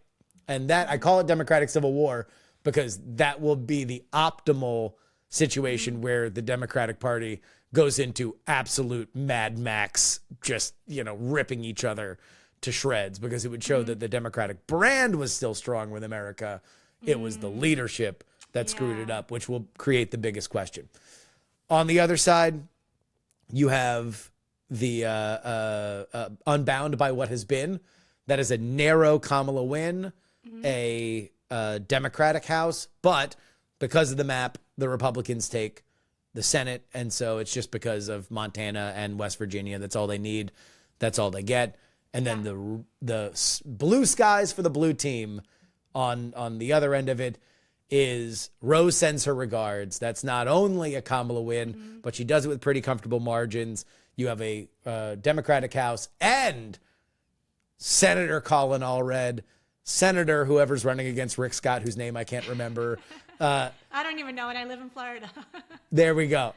And that, I call it Democratic Civil War because that will be the optimal situation where the Democratic Party goes into absolute Mad Max, just, ripping each other to shreds, because it would show that the Democratic brand was still strong with America. It was the leadership that screwed it up, which will create the biggest question. On the other side, you have the unbound by what has been. That is a narrow Kamala win, a Democratic House, but because of the map, the Republicans take the Senate, and so it's just because of Montana and West Virginia. That's all they need. That's all they get. And then the blue skies for the blue team on the other end of it is Rose sends her regards. That's not only a Kamala win, but she does it with pretty comfortable margins. You have a Democratic House and Senator Colin Allred, Senator whoever's running against Rick Scott, whose name I can't remember. I don't even know, and I live in Florida. There we go.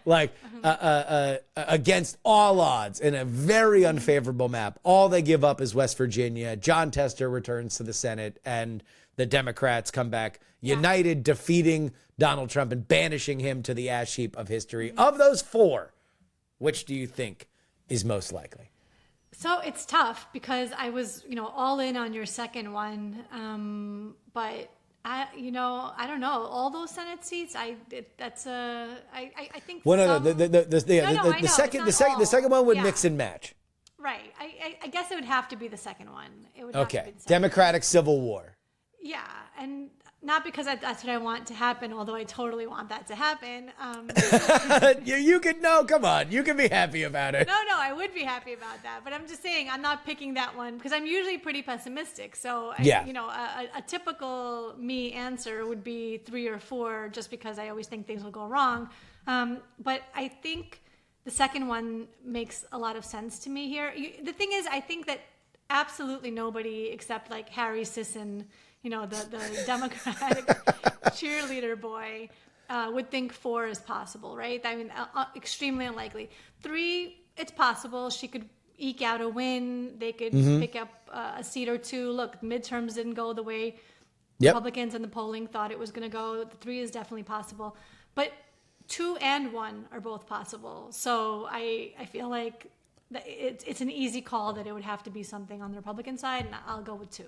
Against all odds in a very unfavorable map. All they give up is West Virginia. John Tester returns to the Senate, and the Democrats come back united, defeating Donald Trump and banishing him to the ash heap of history. Of those four, which do you think is most likely? So it's tough because I was, all in on your second one, but I don't know. All those Senate seats, I think. Well, no. The second one would mix and match. Right. I guess it would have to be the second one. It would have to be the second Democratic Civil War. Yeah, and not because that's what I want to happen, although I totally want that to happen. You could come on, you can be happy about it. No, I would be happy about that, but I'm just saying I'm not picking that one because I'm usually pretty pessimistic. So a typical me answer would be 3 or 4, just because I always think things will go wrong. But I think the second one makes a lot of sense to me here. The thing is, I think that absolutely nobody except Harry Sisson, the Democratic cheerleader boy, would think 4 is possible, right? I mean, extremely unlikely. 3, it's possible. She could eke out a win. They could pick up a seat or 2. Look, midterms didn't go the way Republicans and the polling thought it was going to go. The 3 is definitely possible. But 2 and 1 are both possible. So I feel like it's an easy call that it would have to be something on the Republican side, and I'll go with 2.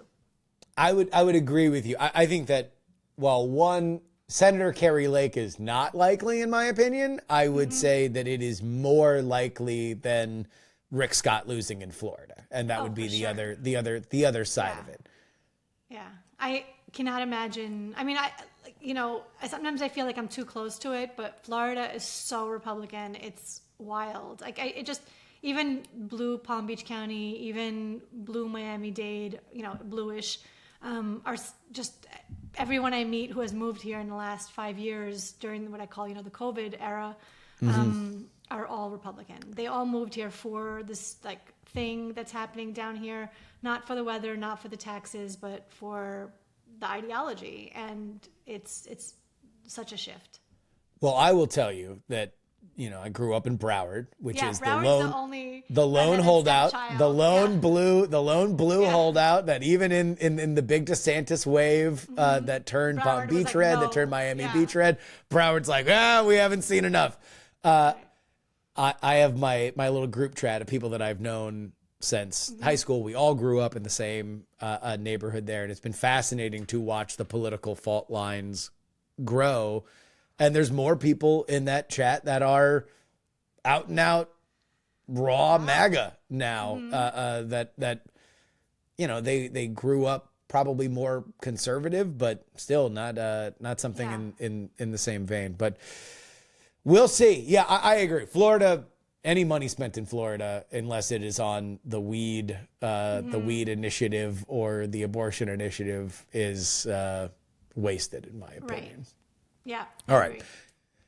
I would agree with you. I think that while one, Senator Kari Lake is not likely, in my opinion, I would say that it is more likely than Rick Scott losing in Florida, and that would be the other side of it. Yeah, I cannot imagine. I mean, sometimes I feel like I'm too close to it, but Florida is so Republican. It's wild. Even blue Palm Beach County, even blue Miami-Dade, bluish, are just everyone I meet who has moved here in the last 5 years during what I call, the COVID era, are all Republican. They all moved here for this thing that's happening down here, not for the weather, not for the taxes, but for the ideology. And it's such a shift. Well, I will tell you that, I grew up in Broward, which is the lone holdout, the lone blue holdout that even in the big DeSantis wave that turned Palm Beach red, that turned Miami Beach red, Broward's we haven't seen enough. I have my little group chat of people that I've known since high school. We all grew up in the same neighborhood there, and it's been fascinating to watch the political fault lines grow. And there's more people in that chat that are out and out raw MAGA now. They grew up probably more conservative, but still not something in the same vein. But we'll see. Yeah, I agree. Florida any money spent in Florida, unless it is on the weed initiative or the abortion initiative, is wasted, in my opinion. Right. Yeah. All right.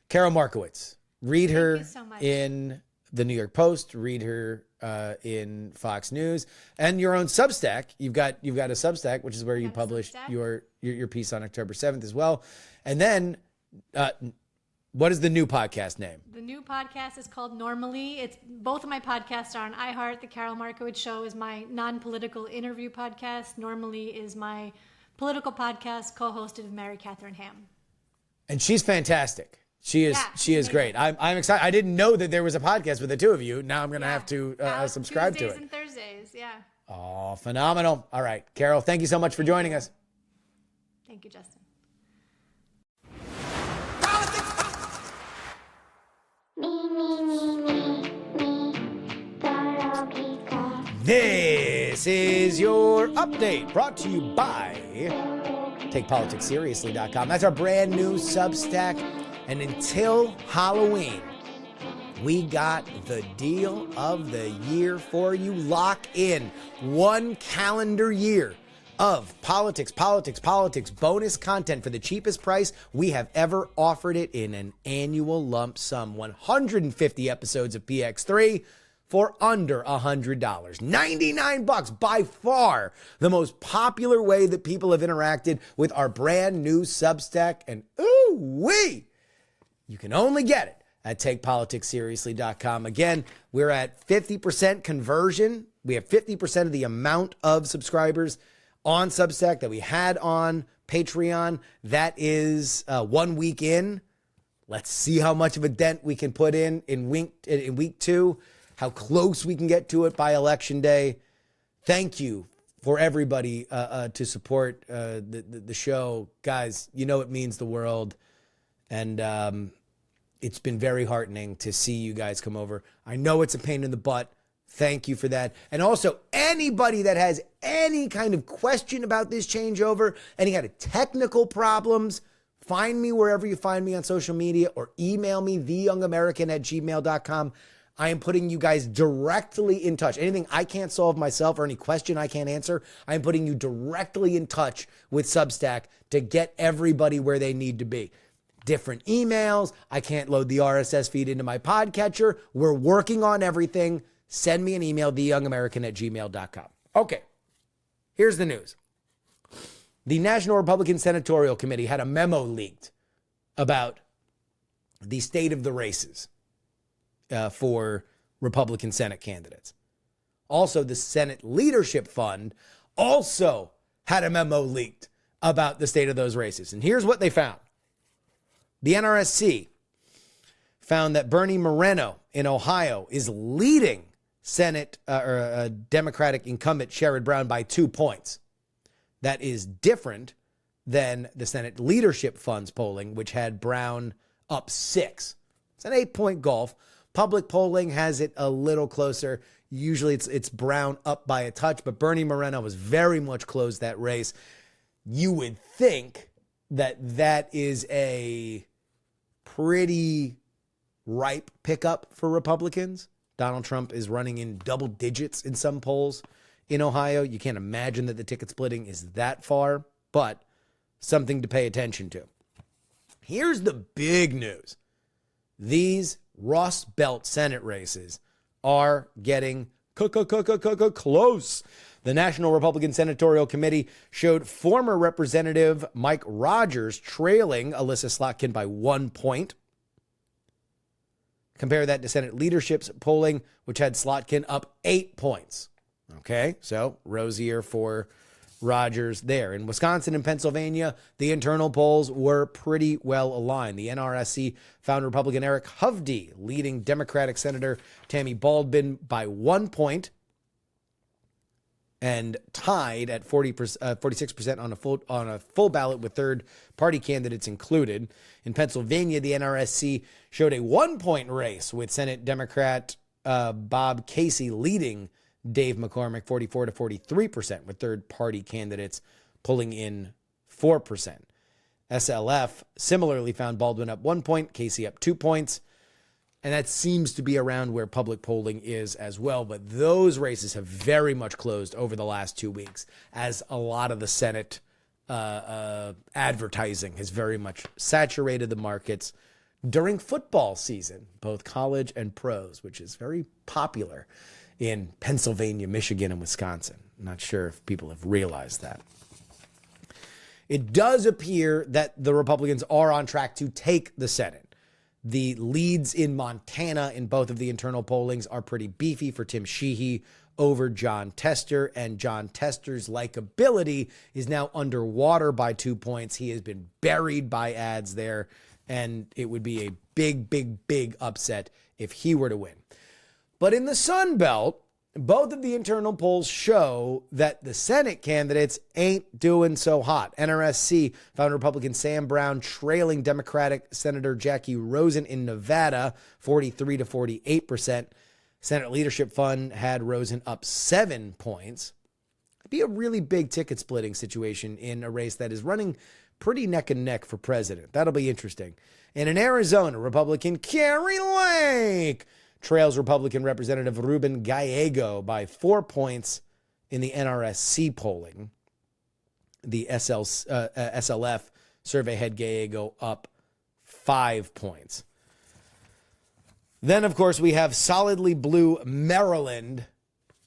Karol Markowicz. Read her so much. in the New York Post. Read her in Fox News, and your own Substack. You've got a Substack, which is where you published your piece on October 7th as well. And then, what is the new podcast name? The new podcast is called Normally. It's both of my podcasts are on iHeart. The Karol Markowicz Show is my non-political interview podcast. Normally is my political podcast, co-hosted with Mary Catherine Ham. And she's fantastic. She is great. I'm excited. I didn't know that there was a podcast with the two of you. Now I'm going to have to subscribe to it. Tuesdays and Thursdays, yeah. Oh, phenomenal. All right. Karol, thank you so much for joining us. Thank you, Justin. This is your update, brought to you by TakePoliticsSeriously.com. That's our brand new Substack. And until Halloween, we got the deal of the year for you. Lock in 1 calendar year of politics bonus content for the cheapest price we have ever offered it in an annual lump sum. 150 episodes of PX3 for under $100. $99, by far the most popular way that people have interacted with our brand new Substack. And ooh-wee! You can only get it at TakePoliticsSeriously.com. Again, we're at 50% conversion. We have 50% of the amount of subscribers on Substack that we had on Patreon. That is 1 week in. Let's see how much of a dent we can put in week 2, how close we can get to it by Election Day. Thank you for everybody to support the show. Guys, you know it means the world. And it's been very heartening to see you guys come over. I know it's a pain in the butt. Thank you for that. And also, anybody that has any kind of question about this changeover, any kind of technical problems, find me wherever you find me on social media or email me, theyoungamerican@gmail.com. I am putting you guys directly in touch. Anything I can't solve myself or any question I can't answer, I am putting you directly in touch with Substack to get everybody where they need to be. Different emails. I can't load the RSS feed into my podcatcher. We're working on everything. Send me an email, theyoungamerican@gmail.com. Okay, here's the news. The National Republican Senatorial Committee had a memo leaked about the state of the races for Republican Senate candidates. Also, the Senate Leadership Fund also had a memo leaked about the state of those races. And here's what they found. The NRSC found that Bernie Moreno in Ohio is leading Senate Democratic incumbent Sherrod Brown by 2 points. That is different than the Senate Leadership Fund's polling, which had Brown up 6. It's an 8-point gulf. Public polling has it a little closer. Usually it's Brown up by a touch, but Bernie Moreno was very much close that race. You would think that is a pretty ripe pickup for Republicans. Donald Trump is running in double digits in some polls in Ohio. You can't imagine that the ticket splitting is that far, but something to pay attention to. Here's the big news. These Rustbelt Senate races are getting close. The National Republican Senatorial Committee showed former Representative Mike Rogers trailing Alyssa Slotkin by 1 point. Compare that to Senate Leadership's polling, which had Slotkin up 8 points. Okay, so rosier for Rogers there. In Wisconsin and Pennsylvania, the internal polls were pretty well aligned. The NRSC found Republican Eric Hovde leading Democratic Senator Tammy Baldwin by 1 point and tied at 46% on a full ballot with third-party candidates included. In Pennsylvania, the NRSC showed a 1-point race with Senate Democrat Bob Casey leading Dave McCormick 44 to 43%, with third-party candidates pulling in 4%. SLF similarly found Baldwin up 1 point, Casey up 2 points. And that seems to be around where public polling is as well. But those races have very much closed over the last 2 weeks, as a lot of the Senate advertising has very much saturated the markets during football season, both college and pros, which is very popular in Pennsylvania, Michigan, and Wisconsin. I'm not sure if people have realized that. It does appear that the Republicans are on track to take the Senate. The leads in Montana in both of the internal pollings are pretty beefy for Tim Sheehy over John Tester, and John Tester's likability is now underwater by 2 points. He has been buried by ads there, and it would be a big, big, big upset if he were to win. But in the Sun Belt, both of the internal polls show that the Senate candidates ain't doing so hot. NRSC found Republican Sam Brown trailing Democratic Senator Jackie Rosen in Nevada, 43 to 48%. Senate Leadership Fund had Rosen up 7 points. It'd be a really big ticket splitting situation in a race that is running pretty neck and neck for president. That'll be interesting. And in Arizona, Republican Kari Lake trails Republican Representative Ruben Gallego by 4 points in the NRSC polling. The SLF survey had Gallego up 5 points. Then, of course, we have solidly blue Maryland,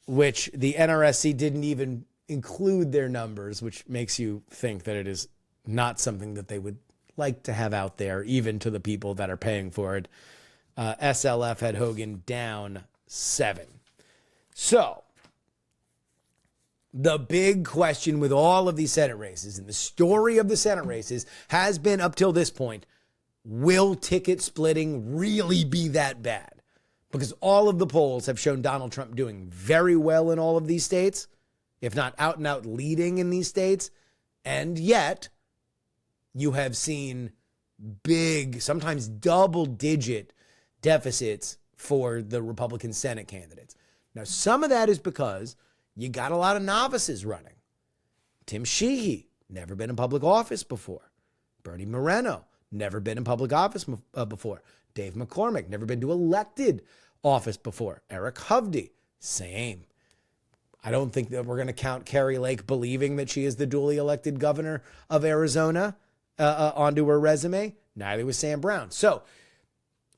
which the NRSC didn't even include their numbers, which makes you think that it is not something that they would like to have out there, even to the people that are paying for it. SLF had Hogan down 7. So, the big question with all of these Senate races, and the story of the Senate races has been up till this point, will ticket splitting really be that bad? Because all of the polls have shown Donald Trump doing very well in all of these states, if not out and out leading in these states. And yet, you have seen big, sometimes double-digit deficits for the Republican Senate candidates. Now, some of that is because you got a lot of novices running. Tim Sheehy, never been in public office before. Bernie Moreno, never been in public office before. Dave McCormick, never been to elected office before. Eric Hovde, same. I don't think that we're going to count Kari Lake believing that she is the duly elected governor of Arizona onto her resume. Neither was Sam Brown. So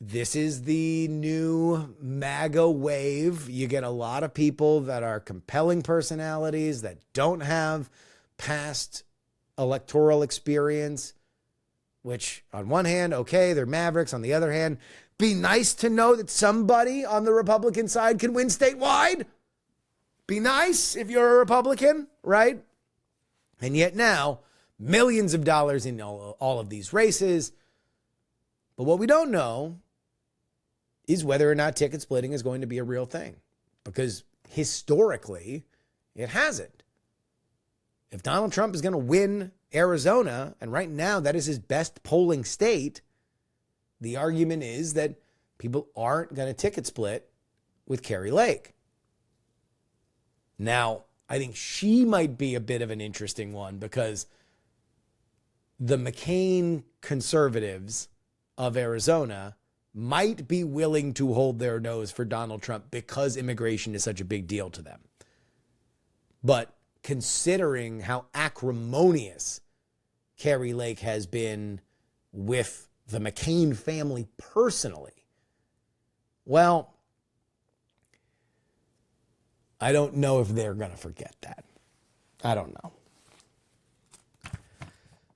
this is the new MAGA wave. You get a lot of people that are compelling personalities that don't have past electoral experience, which on one hand, okay, they're mavericks. On the other hand, be nice to know that somebody on the Republican side can win statewide. Be nice if you're a Republican, right? And yet now, millions of dollars in all of these races. But what we don't know is whether or not ticket splitting is going to be a real thing. Because historically, it hasn't. If Donald Trump is going to win Arizona, and right now that is his best polling state, the argument is that people aren't going to ticket split with Kari Lake. Now, I think she might be a bit of an interesting one because the McCain conservatives of Arizona might be willing to hold their nose for Donald Trump because immigration is such a big deal to them. But considering how acrimonious Kari Lake has been with the McCain family personally, well, I don't know if they're going to forget that. I don't know.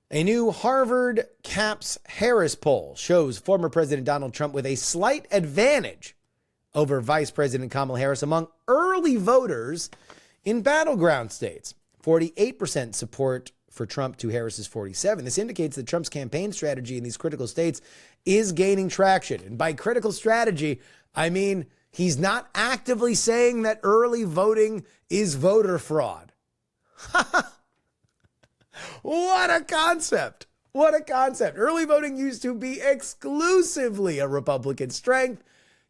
A new Harvard Capps Harris poll shows former President Donald Trump with a slight advantage over Vice President Kamala Harris among early voters in battleground states. 48% support for Trump to Harris's 47%. This indicates that Trump's campaign strategy in these critical states is gaining traction. And by critical strategy, I mean he's not actively saying that early voting is voter fraud. What a concept. What a concept. Early voting used to be exclusively a Republican strength.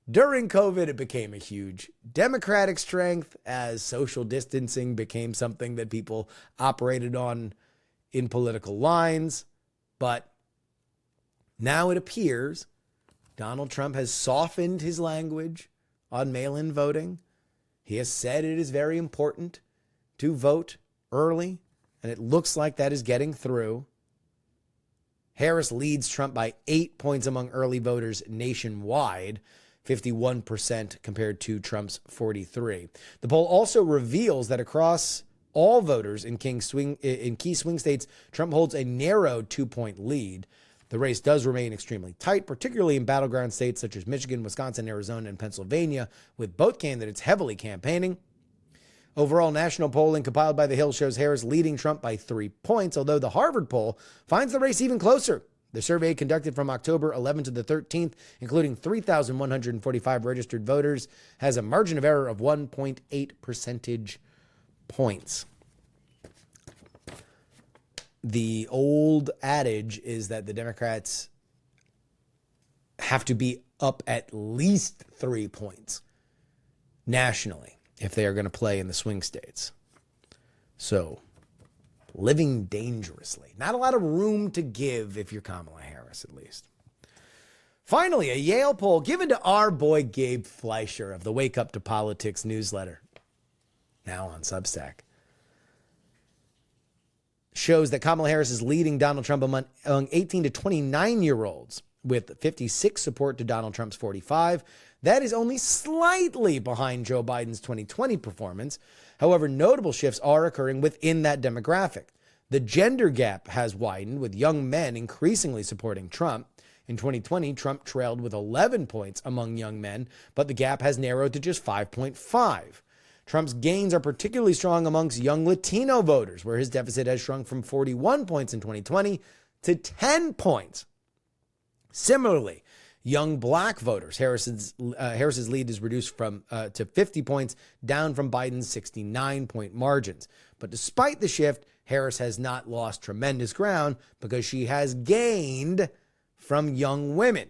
During COVID, it became a huge Democratic strength as social distancing became something that people operated on in political lines. But now it appears Donald Trump has softened his language on mail-in voting. He has said it is very important to vote early, and it looks like that is getting through. Harris leads Trump by 8 points among early voters nationwide, 51% compared to Trump's 43%. The poll also reveals that across all voters in key swing states, Trump holds a narrow 2-point lead. The race does remain extremely tight, particularly in battleground states such as Michigan, Wisconsin, Arizona, and Pennsylvania, with both candidates heavily campaigning. Overall, national polling compiled by The Hill shows Harris leading Trump by 3 points, although the Harvard poll finds the race even closer. The survey conducted from October 11th to the 13th, including 3,145 registered voters, has a margin of error of 1.8 percentage points. The old adage is that the Democrats have to be up at least 3 points nationally if they are going to play in the swing states. So, living dangerously. Not a lot of room to give if you're Kamala Harris, at least. Finally, a Yale poll given to our boy Gabe Fleischer of the Wake Up to Politics newsletter, now on Substack, shows that Kamala Harris is leading Donald Trump among 18 to 29-year-olds with 56 support to Donald Trump's 45. That is only slightly behind Joe Biden's 2020 performance. However, notable shifts are occurring within that demographic. The gender gap has widened, with young men increasingly supporting Trump. In 2020, Trump trailed with 11 points among young men, but the gap has narrowed to just 5.5. Trump's gains are particularly strong amongst young Latino voters, where his deficit has shrunk from 41 points in 2020 to 10 points. Similarly, young black voters, Harris's lead is reduced to 50 points, down from Biden's 69-point margins. But despite the shift, Harris has not lost tremendous ground because she has gained from young women,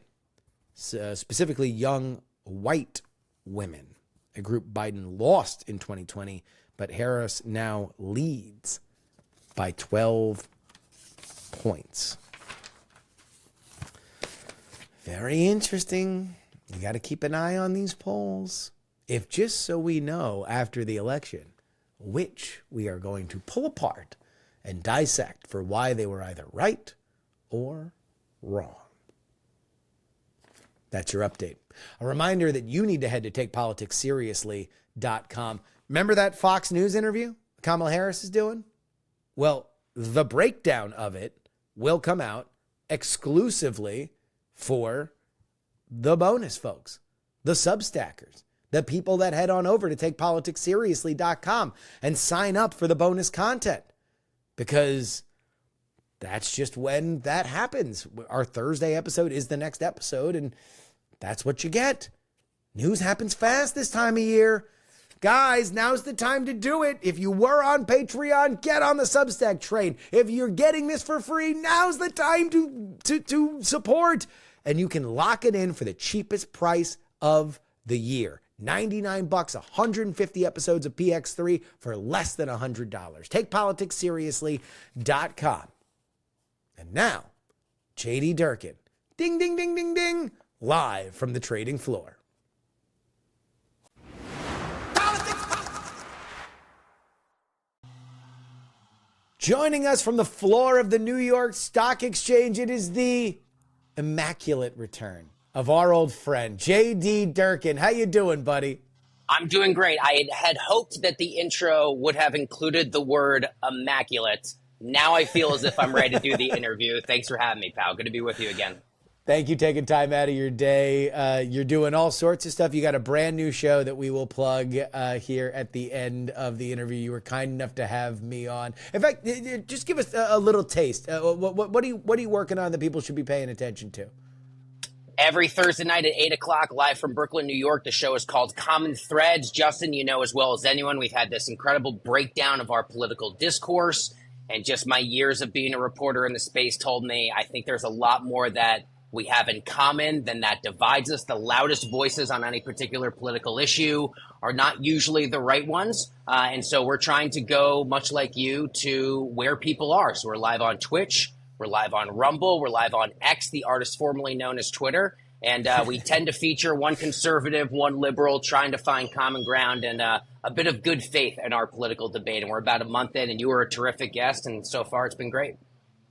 specifically young white women, a group Biden lost in 2020, but Harris now leads by 12 points. Very interesting. You got to keep an eye on these polls. If just so we know after the election which we are going to pull apart and dissect for why they were either right or wrong. That's your update. A reminder that you need to head to takepoliticsseriously.com. Remember that Fox News interview Kamala Harris is doing? Well, the breakdown of it will come out exclusively for the bonus folks, the Substackers, the people that head on over to takepoliticsseriously.com and sign up for the bonus content, because that's just when that happens. Our Thursday episode is the next episode, and that's what you get. News happens fast this time of year. Guys, now's the time to do it. If you were on Patreon, get on the Substack train. If you're getting this for free, now's the time to support. And you can lock it in for the cheapest price of the year. $99, 150 episodes of PX3 for less than $100. TakePoliticsSeriously.com. And now, J.D. Durkin, ding, ding, ding, ding, ding, live from the trading floor. Joining us from the floor of the New York Stock Exchange, it is the immaculate return of our old friend, J.D. Durkin. How you doing, buddy? I'm doing great. I had hoped that the intro would have included the word immaculate. Now I feel as if I'm ready to do the interview. Thanks for having me, pal. Good to be with you again. Thank you taking time out of your day. You're doing all sorts of stuff. You got a brand new show that we will plug here at the end of the interview. You were kind enough to have me on. In fact, just give us a little taste. What are you working on that people should be paying attention to? Every Thursday night at 8 o'clock, live from Brooklyn, New York. The show is called Common Threads. Justin, you know as well as anyone, we've had this incredible breakdown of our political discourse. And just my years of being a reporter in the space told me I think there's a lot more that we have in common than that divides us. The loudest voices on any particular political issue are not usually the right ones. And so we're trying to go, much like you, to where people are. So we're live on Twitch. We're live on Rumble. We're live on X, the artist formerly known as Twitter. And we tend to feature one conservative, one liberal, trying to find common ground and a bit of good faith in our political debate. And we're about a month in, and you were a terrific guest, and so far it's been great.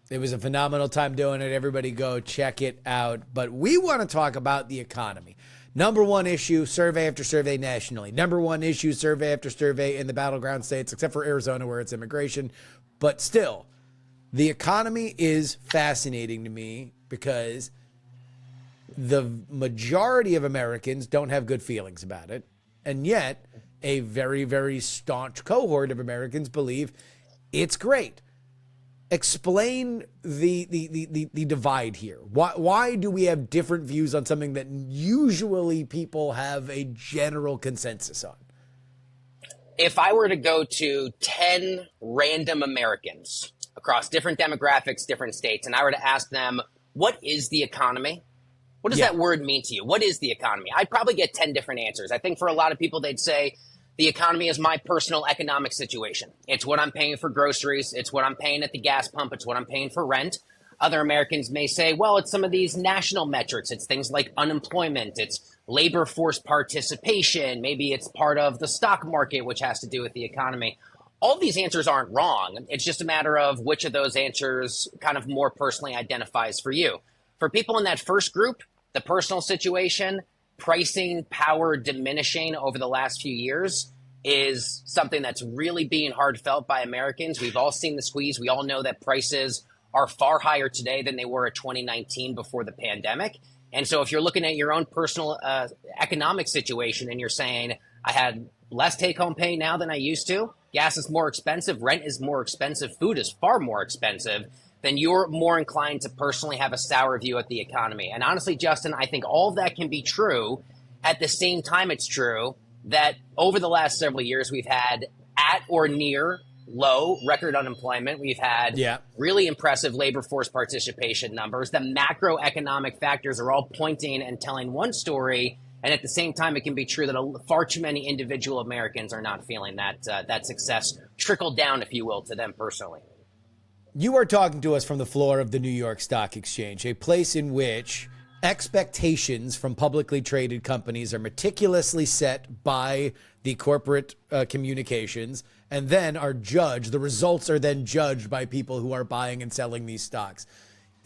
It was a phenomenal time doing it. Everybody go check it out. But we want to talk about the economy. Number one issue, survey after survey nationally. Number one issue, survey after survey in the battleground states, except for Arizona where it's immigration. But still, the economy is fascinating to me because the majority of Americans don't have good feelings about it. And yet, a very, very staunch cohort of Americans believe it's great. Explain the divide here. Why do we have different views on something that usually people have a general consensus on? If I were to go to 10 random Americans across different demographics, different states, and I were to ask them, what is the economy? What does that word mean to you? What is the economy? I'd probably get 10 different answers. I think for a lot of people, they'd say, the economy is my personal economic situation. It's what I'm paying for groceries. It's what I'm paying at the gas pump. It's what I'm paying for rent. Other Americans may say, well, it's some of these national metrics. It's things like unemployment. It's labor force participation. Maybe it's part of the stock market, which has to do with the economy. All these answers aren't wrong. It's just a matter of which of those answers kind of more personally identifies for you. For people in that first group, the personal situation, pricing power diminishing over the last few years is something that's really being hard felt by Americans. We've all seen the squeeze. We all know that prices are far higher today than they were in 2019 before the pandemic. And so if you're looking at your own personal economic situation and you're saying, I had less take-home pay now than I used to, gas is more expensive, rent is more expensive, food is far more expensive, then you're more inclined to personally have a sour view at the economy. And honestly, Justin, I think all of that can be true. At the same time, it's true that over the last several years, we've had at or near low record unemployment. We've had really impressive labor force participation numbers. The macroeconomic factors are all pointing and telling one story. And at the same time, it can be true that far too many individual Americans are not feeling that success trickle down, if you will, to them personally. You are talking to us from the floor of the New York Stock Exchange, a place in which expectations from publicly traded companies are meticulously set by the corporate communications and then are judged. The results are then judged by people who are buying and selling these stocks.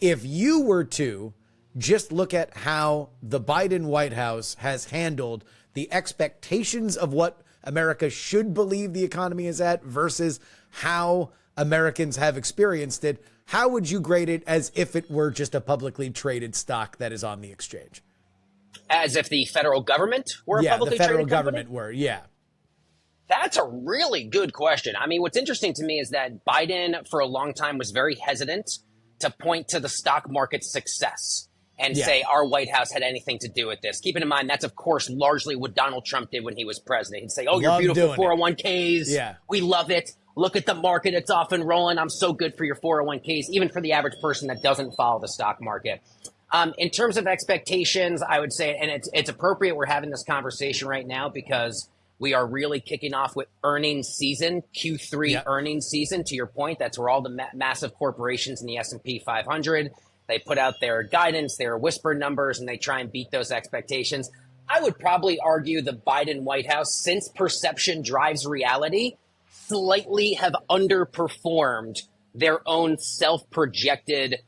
If you were to just look at how the Biden White House has handled the expectations of what America should believe the economy is at versus how Americans have experienced it, how would you grade it as if it were just a publicly traded stock that is on the exchange? As if the federal government were a publicly traded company? Yeah, the federal government were, That's a really good question. I mean, what's interesting to me is that Biden, for a long time, was very hesitant to point to the stock market's success and say our White House had anything to do with this. Keeping in mind, that's, of course, largely what Donald Trump did when he was president. He'd say, oh, your beautiful 401ks. Yeah. We love it. Look at the market. It's off and rolling. I'm so good for your 401ks, even for the average person that doesn't follow the stock market. In terms of expectations, I would say, and it's appropriate we're having this conversation right now because we are really kicking off with earnings season, Q3 earnings season. To your point, that's where all the massive corporations in the S&P 500, they put out their guidance, their whisper numbers, and they try and beat those expectations. I would probably argue the Biden White House, since perception drives reality, slightly have underperformed their own self-projected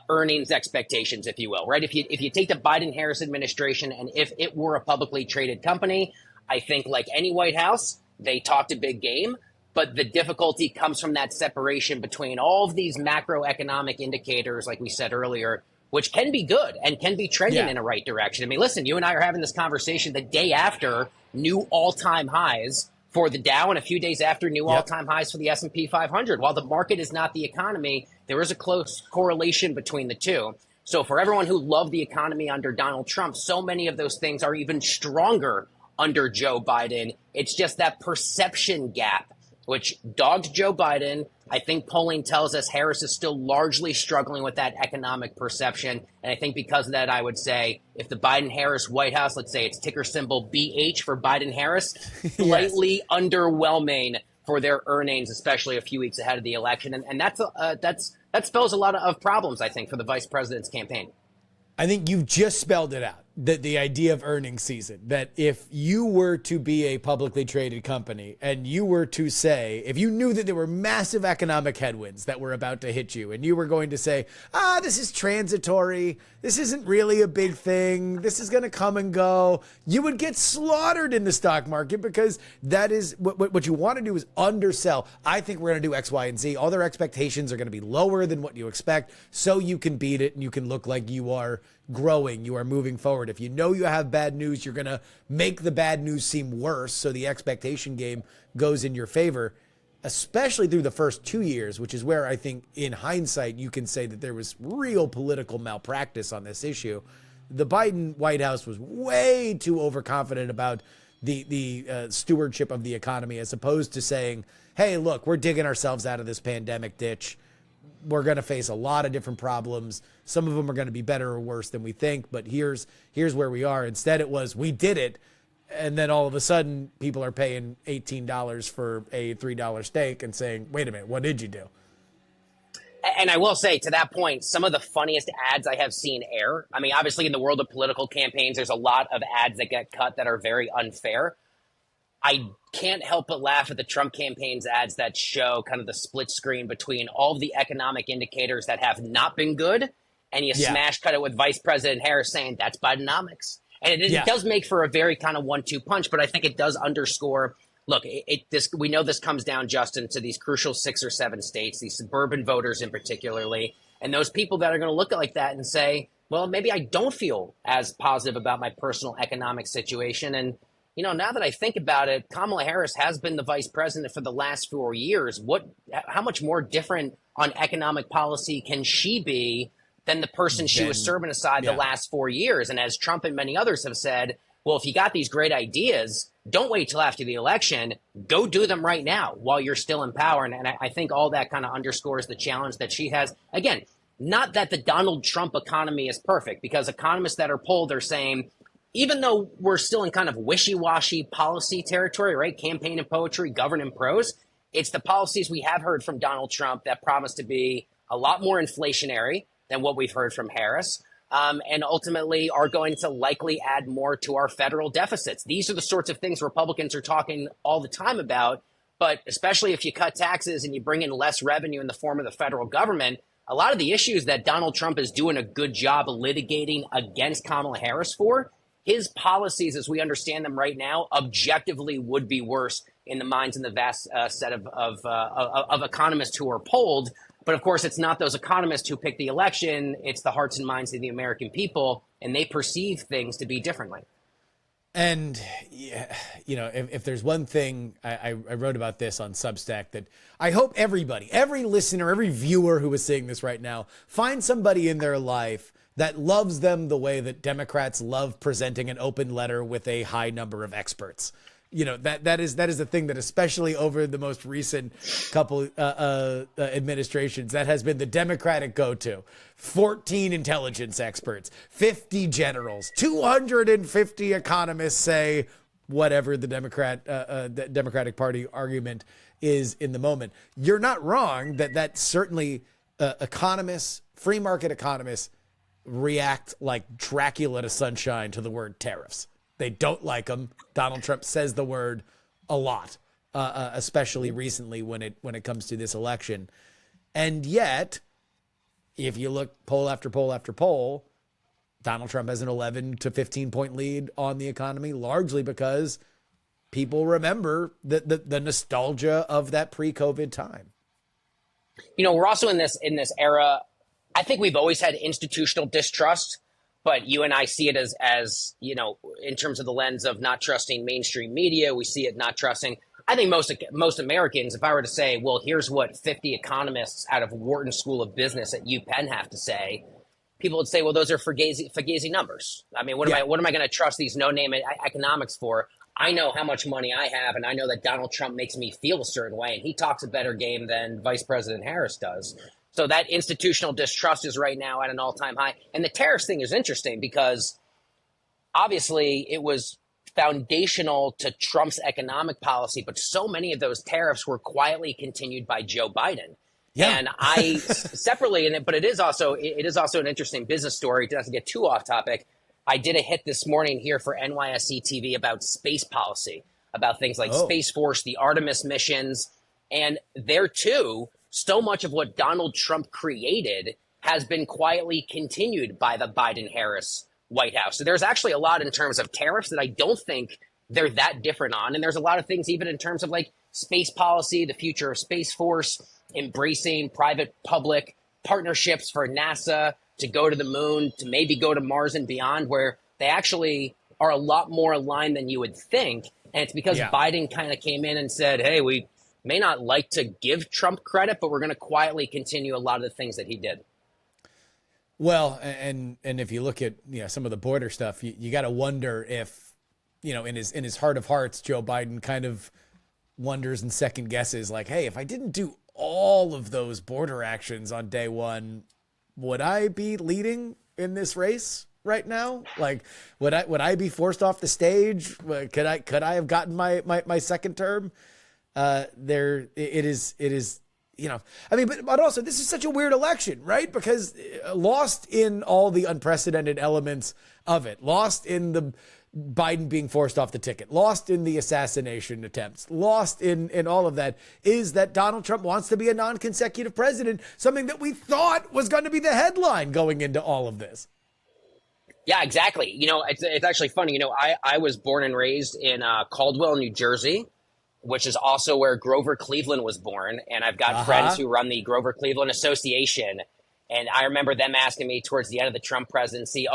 earnings expectations, if you will, right? If you take the Biden-Harris administration and if it were a publicly traded company, I think like any White House, they talked a big game, but the difficulty comes from that separation between all of these macroeconomic indicators, like we said earlier, which can be good and can be trending in a right direction. I mean, listen, you and I are having this conversation the day after new all-time highs for the Dow and a few days after new all-time highs for the S&P 500. While the market is not the economy, there is a close correlation between the two. So for everyone who loved the economy under Donald Trump, so many of those things are even stronger under Joe Biden. It's just that perception gap, which dogged Joe Biden. I think polling tells us Harris is still largely struggling with that economic perception. And I think because of that, I would say if the Biden-Harris White House, let's say it's ticker symbol BH for Biden-Harris, slightly underwhelming for their earnings, especially a few weeks ahead of the election. And that spells a lot of problems, I think, for the vice president's campaign. I think you've just spelled it out. the idea of earnings season, that if you were to be a publicly traded company and you were to say, if you knew that there were massive economic headwinds that were about to hit you and you were going to say, this is transitory, this isn't really a big thing, this is going to come and go, you would get slaughtered in the stock market, because that is what you want to do is undersell. I think we're going to do X, Y, and Z. All their expectations are going to be lower than what you expect, so you can beat it and you can look like you are growing, you are moving forward. If you know you have bad news, you're going to make the bad news seem worse, so the expectation game goes in your favor, especially through the first 2 years, which is where I think in hindsight you can say that there was real political malpractice on this issue. The Biden White House was way too overconfident about the stewardship of the economy, as opposed to saying, hey, look, we're digging ourselves out of this pandemic ditch. We're going to face a lot of different problems. Some of them are going to be better or worse than we think, but here's where we are. Instead, it was, we did it. And then all of a sudden, people are paying $18 for a $3 steak and saying, wait a minute, what did you do? And I will say, to that point, some of the funniest ads I have seen air. I mean, obviously, in the world of political campaigns, there's a lot of ads that get cut that are very unfair. I can't help but laugh at the Trump campaign's ads that show kind of the split screen between all of the economic indicators that have not been good, and you smash cut it with Vice President Harris saying that's Bidenomics. And it does make for a very kind of 1-2 punch, but I think it does underscore, look, we know this comes down, Justin, to these crucial 6 or 7 states, these suburban voters in particularly, and those people that are going to look like that and say, well, maybe I don't feel as positive about my personal economic situation. And you know, now that I think about it, Kamala Harris has been the vice president for the last 4 years. How much more different on economic policy can she be than the person she was serving aside the last 4 years? And as Trump and many others have said, well, if you got these great ideas, don't wait till after the election. Go do them right now while you're still in power. And I think all that kind of underscores the challenge that she has. Again, not that the Donald Trump economy is perfect, because economists that are polled are saying, even though we're still in kind of wishy-washy policy territory, right? Campaign and poetry, govern in prose. It's the policies we have heard from Donald Trump that promise to be a lot more inflationary than what we've heard from Harris, and ultimately are going to likely add more to our federal deficits. These are the sorts of things Republicans are talking all the time about, but especially if you cut taxes and you bring in less revenue in the form of the federal government, a lot of the issues that Donald Trump is doing a good job of litigating against Kamala Harris for, his policies, as we understand them right now, objectively would be worse in the minds and the vast set of economists who are polled. But of course, it's not those economists who pick the election. It's the hearts and minds of the American people, and they perceive things to be differently. And, you know, if there's one thing I wrote about this on Substack that I hope everybody, every listener, every viewer who is seeing this right now, find somebody in their life that loves them the way that Democrats love presenting an open letter with a high number of experts. You know, that is a thing that, especially over the most recent couple administrations, that has been the Democratic go-to. 14 intelligence experts, 50 generals, 250 economists say whatever the Democratic Party argument is in the moment. You're not wrong that certainly economists, free market economists, react like Dracula to sunshine to the word tariffs. They don't like them. Donald Trump says the word a lot, especially recently when it comes to this election. And yet, if you look poll after poll after poll, Donald Trump has an 11 to 15 point lead on the economy, largely because people remember the nostalgia of that pre-COVID time. You know, we're also in this era. I think we've always had institutional distrust, but you and I see it as, you know, in terms of the lens of not trusting mainstream media. We see it not trusting. I think most Americans, if I were to say, well, here's what 50 economists out of Wharton School of Business at UPenn have to say, people would say, well, those are fugazi numbers. I mean, what am I going to trust these no-name economics for? I know how much money I have, and I know that Donald Trump makes me feel a certain way, and he talks a better game than Vice President Harris does. So that institutional distrust is right now at an all-time high. And the tariffs thing is interesting because obviously it was foundational to Trump's economic policy, but so many of those tariffs were quietly continued by Joe Biden. Yeah. And I separately, but it is also an interesting business story. It doesn't get too off topic. I did a hit this morning here for NYSE TV about space policy, about things like Space Force, the Artemis missions. And there too, so much of what Donald Trump created has been quietly continued by the Biden-Harris White House. So there's actually a lot in terms of tariffs that I don't think they're that different on. And there's a lot of things even in terms of like space policy, the future of Space Force, embracing private-public partnerships for NASA to go to the moon, to maybe go to Mars and beyond, where they actually are a lot more aligned than you would think. And it's because Biden kind of came in and said, hey, we may not like to give Trump credit, but we're going to quietly continue a lot of the things that he did. Well, and if you look at some of the border stuff, you got to wonder if, in his heart of hearts, Joe Biden kind of wonders and second guesses like, hey, if I didn't do all of those border actions on day one, would I be leading in this race right now? Like, would I be forced off the stage? Could I have gotten my second term? It is. I mean, but also this is such a weird election, right? Because lost in all the unprecedented elements of it, lost in the Biden being forced off the ticket, lost in the assassination attempts, lost in all of that, is that Donald Trump wants to be a non-consecutive president, something that we thought was going to be the headline going into all of this. Yeah, exactly. It's actually funny. I was born and raised in Caldwell, New Jersey, which is also where Grover Cleveland was born. And I've got friends who run the Grover Cleveland Association. And I remember them asking me towards the end of the Trump presidency,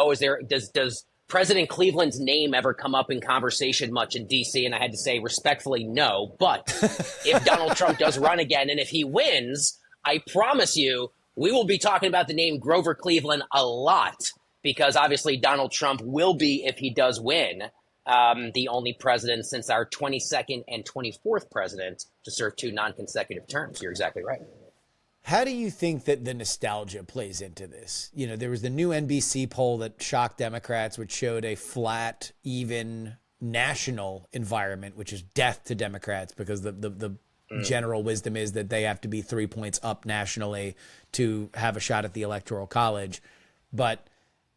does President Cleveland's name ever come up in conversation much in D.C.? And I had to say respectfully, no. But if Donald Trump does run again and if he wins, I promise you, we will be talking about the name Grover Cleveland a lot, because obviously Donald Trump will be, if he does win, the only president since our 22nd and 24th president to serve 2 non-consecutive terms. You're exactly right. How do you think that the nostalgia plays into this? There was the new NBC poll that shocked Democrats, which showed a flat, even national environment, which is death to Democrats, because the general wisdom is that they have to be 3 points up nationally to have a shot at the Electoral College. But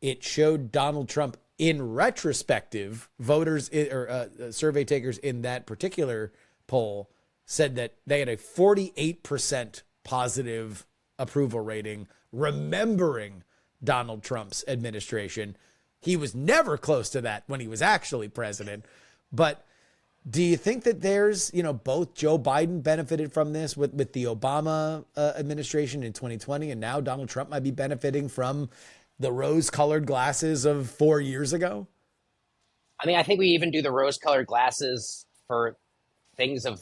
it showed Donald Trump in retrospective. Voters or survey takers in that particular poll said that they had a 48% positive approval rating, remembering Donald Trump's administration. He was never close to that when he was actually president. But do you think that there's, both Joe Biden benefited from this with the Obama administration in 2020, and now Donald Trump might be benefiting from the rose-colored glasses of 4 years ago? I mean, I think we even do the rose-colored glasses for things of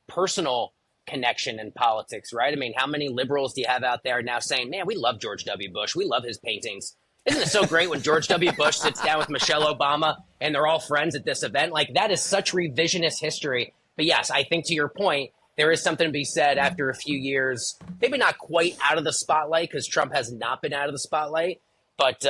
personal connection in politics, right? I mean, how many liberals do you have out there now saying, man, we love George W. Bush. We love his paintings. Isn't it so great when George W. Bush sits down with Michelle Obama and they're all friends at this event? Like, that is such revisionist history. But yes, I think to your point, there is something to be said after a few years, maybe not quite out of the spotlight, because Trump has not been out of the spotlight, but,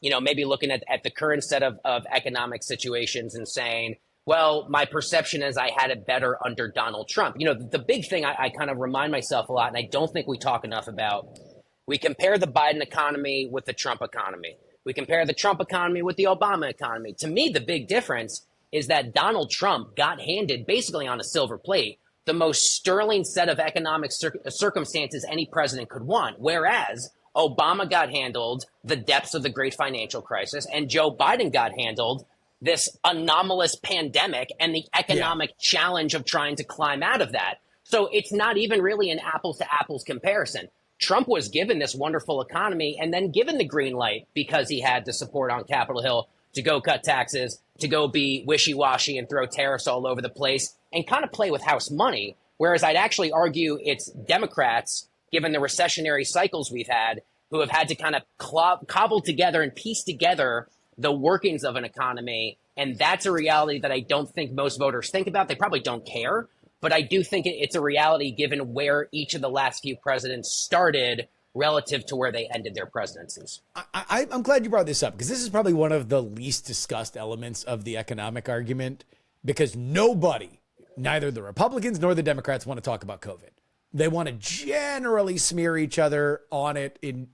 maybe looking at the current set of economic situations and saying, well, my perception is I had it better under Donald Trump. The big thing I kind of remind myself a lot, and I don't think we talk enough about, we compare the Biden economy with the Trump economy. We compare the Trump economy with the Obama economy. To me, the big difference is that Donald Trump got handed basically on a silver plate the most sterling set of economic circumstances any president could want, whereas Obama got handled the depths of the great financial crisis, and Joe Biden got handled this anomalous pandemic and the economic challenge of trying to climb out of that. So it's not even really an apples to apples comparison. Trump was given this wonderful economy and then given the green light because he had the support on Capitol Hill to go cut taxes, to go be wishy-washy and throw tariffs all over the place and kind of play with house money. Whereas I'd actually argue it's Democrats, given the recessionary cycles we've had, who have had to kind of cobble together and piece together the workings of an economy. And that's a reality that I don't think most voters think about. They probably don't care. But I do think it's a reality given where each of the last few presidents started relative to where they ended their presidencies. I'm glad you brought this up, because this is probably one of the least discussed elements of the economic argument, because nobody, neither the Republicans nor the Democrats, want to talk about COVID. They want to generally smear each other on it in,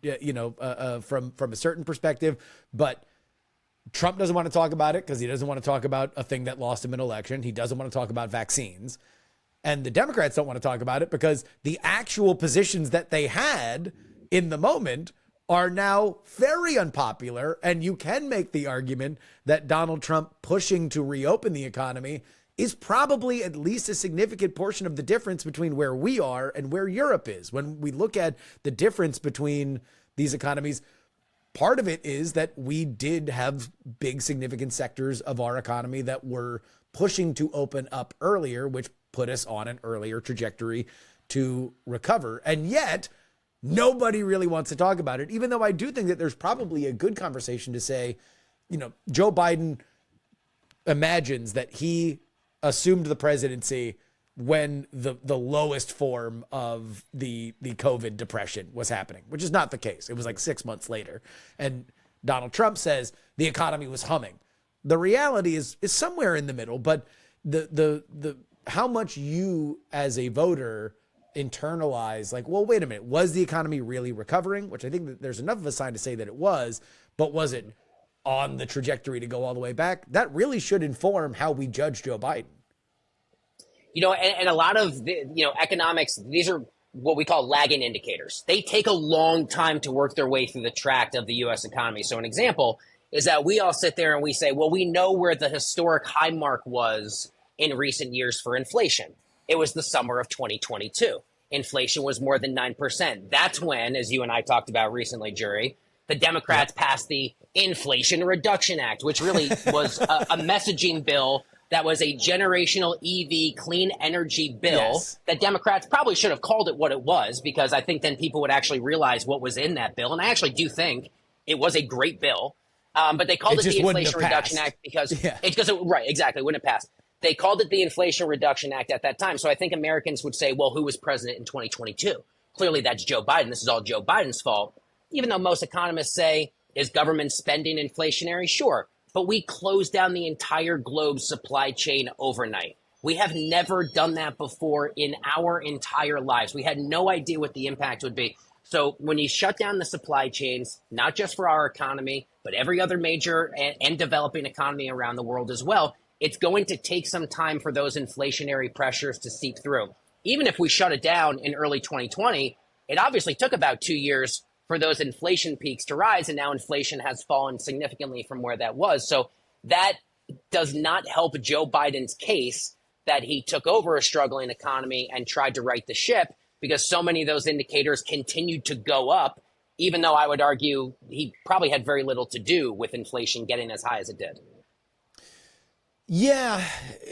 from a certain perspective. But Trump doesn't want to talk about it because he doesn't want to talk about a thing that lost him an election. He doesn't want to talk about vaccines. And the Democrats don't want to talk about it because the actual positions that they had in the moment are now very unpopular. And you can make the argument that Donald Trump pushing to reopen the economy is probably at least a significant portion of the difference between where we are and where Europe is. When we look at the difference between these economies, part of it is that we did have big, significant sectors of our economy that were pushing to open up earlier, which put us on an earlier trajectory to recover. And yet, nobody really wants to talk about it, even though I do think that there's probably a good conversation to say, Joe Biden imagines that he assumed the presidency when the lowest form of the COVID depression was happening, which is not the case. It was like 6 months later. And Donald Trump says the economy was humming. The reality is somewhere in the middle, but the how much you as a voter internalize, like, well, wait a minute, was the economy really recovering? Which I think that there's enough of a sign to say that it was, but was it on the trajectory to go all the way back? That really should inform how we judge Joe Biden. And a lot of economics, these are what we call lagging indicators. They take a long time to work their way through the tract of the U.S. economy. So an example is that we all sit there and we say, well, we know where the historic high mark was in recent years for inflation. It was the summer of 2022. Inflation was more than 9%. That's when, as you and I talked about recently, Jury, the Democrats passed the Inflation Reduction Act, which really was a messaging bill that was a generational EV clean energy bill that Democrats probably should have called it what it was, because I think then people would actually realize what was in that bill. And I actually do think it was a great bill, but they called it the Inflation Reduction Act because right, exactly, wouldn't have passed. They called it the Inflation Reduction Act at that time. So I think Americans would say, well, who was president in 2022? Clearly, that's Joe Biden. This is all Joe Biden's fault. Even though most economists say, is government spending inflationary? Sure. But we closed down the entire globe's supply chain overnight. We have never done that before in our entire lives. We had no idea what the impact would be. So when you shut down the supply chains, not just for our economy, but every other major and developing economy around the world as well, it's going to take some time for those inflationary pressures to seep through. Even if we shut it down in early 2020, it obviously took about 2 years for those inflation peaks to rise, and now inflation has fallen significantly from where that was. So that does not help Joe Biden's case that he took over a struggling economy and tried to right the ship, because so many of those indicators continued to go up, even though I would argue he probably had very little to do with inflation getting as high as it did. Yeah,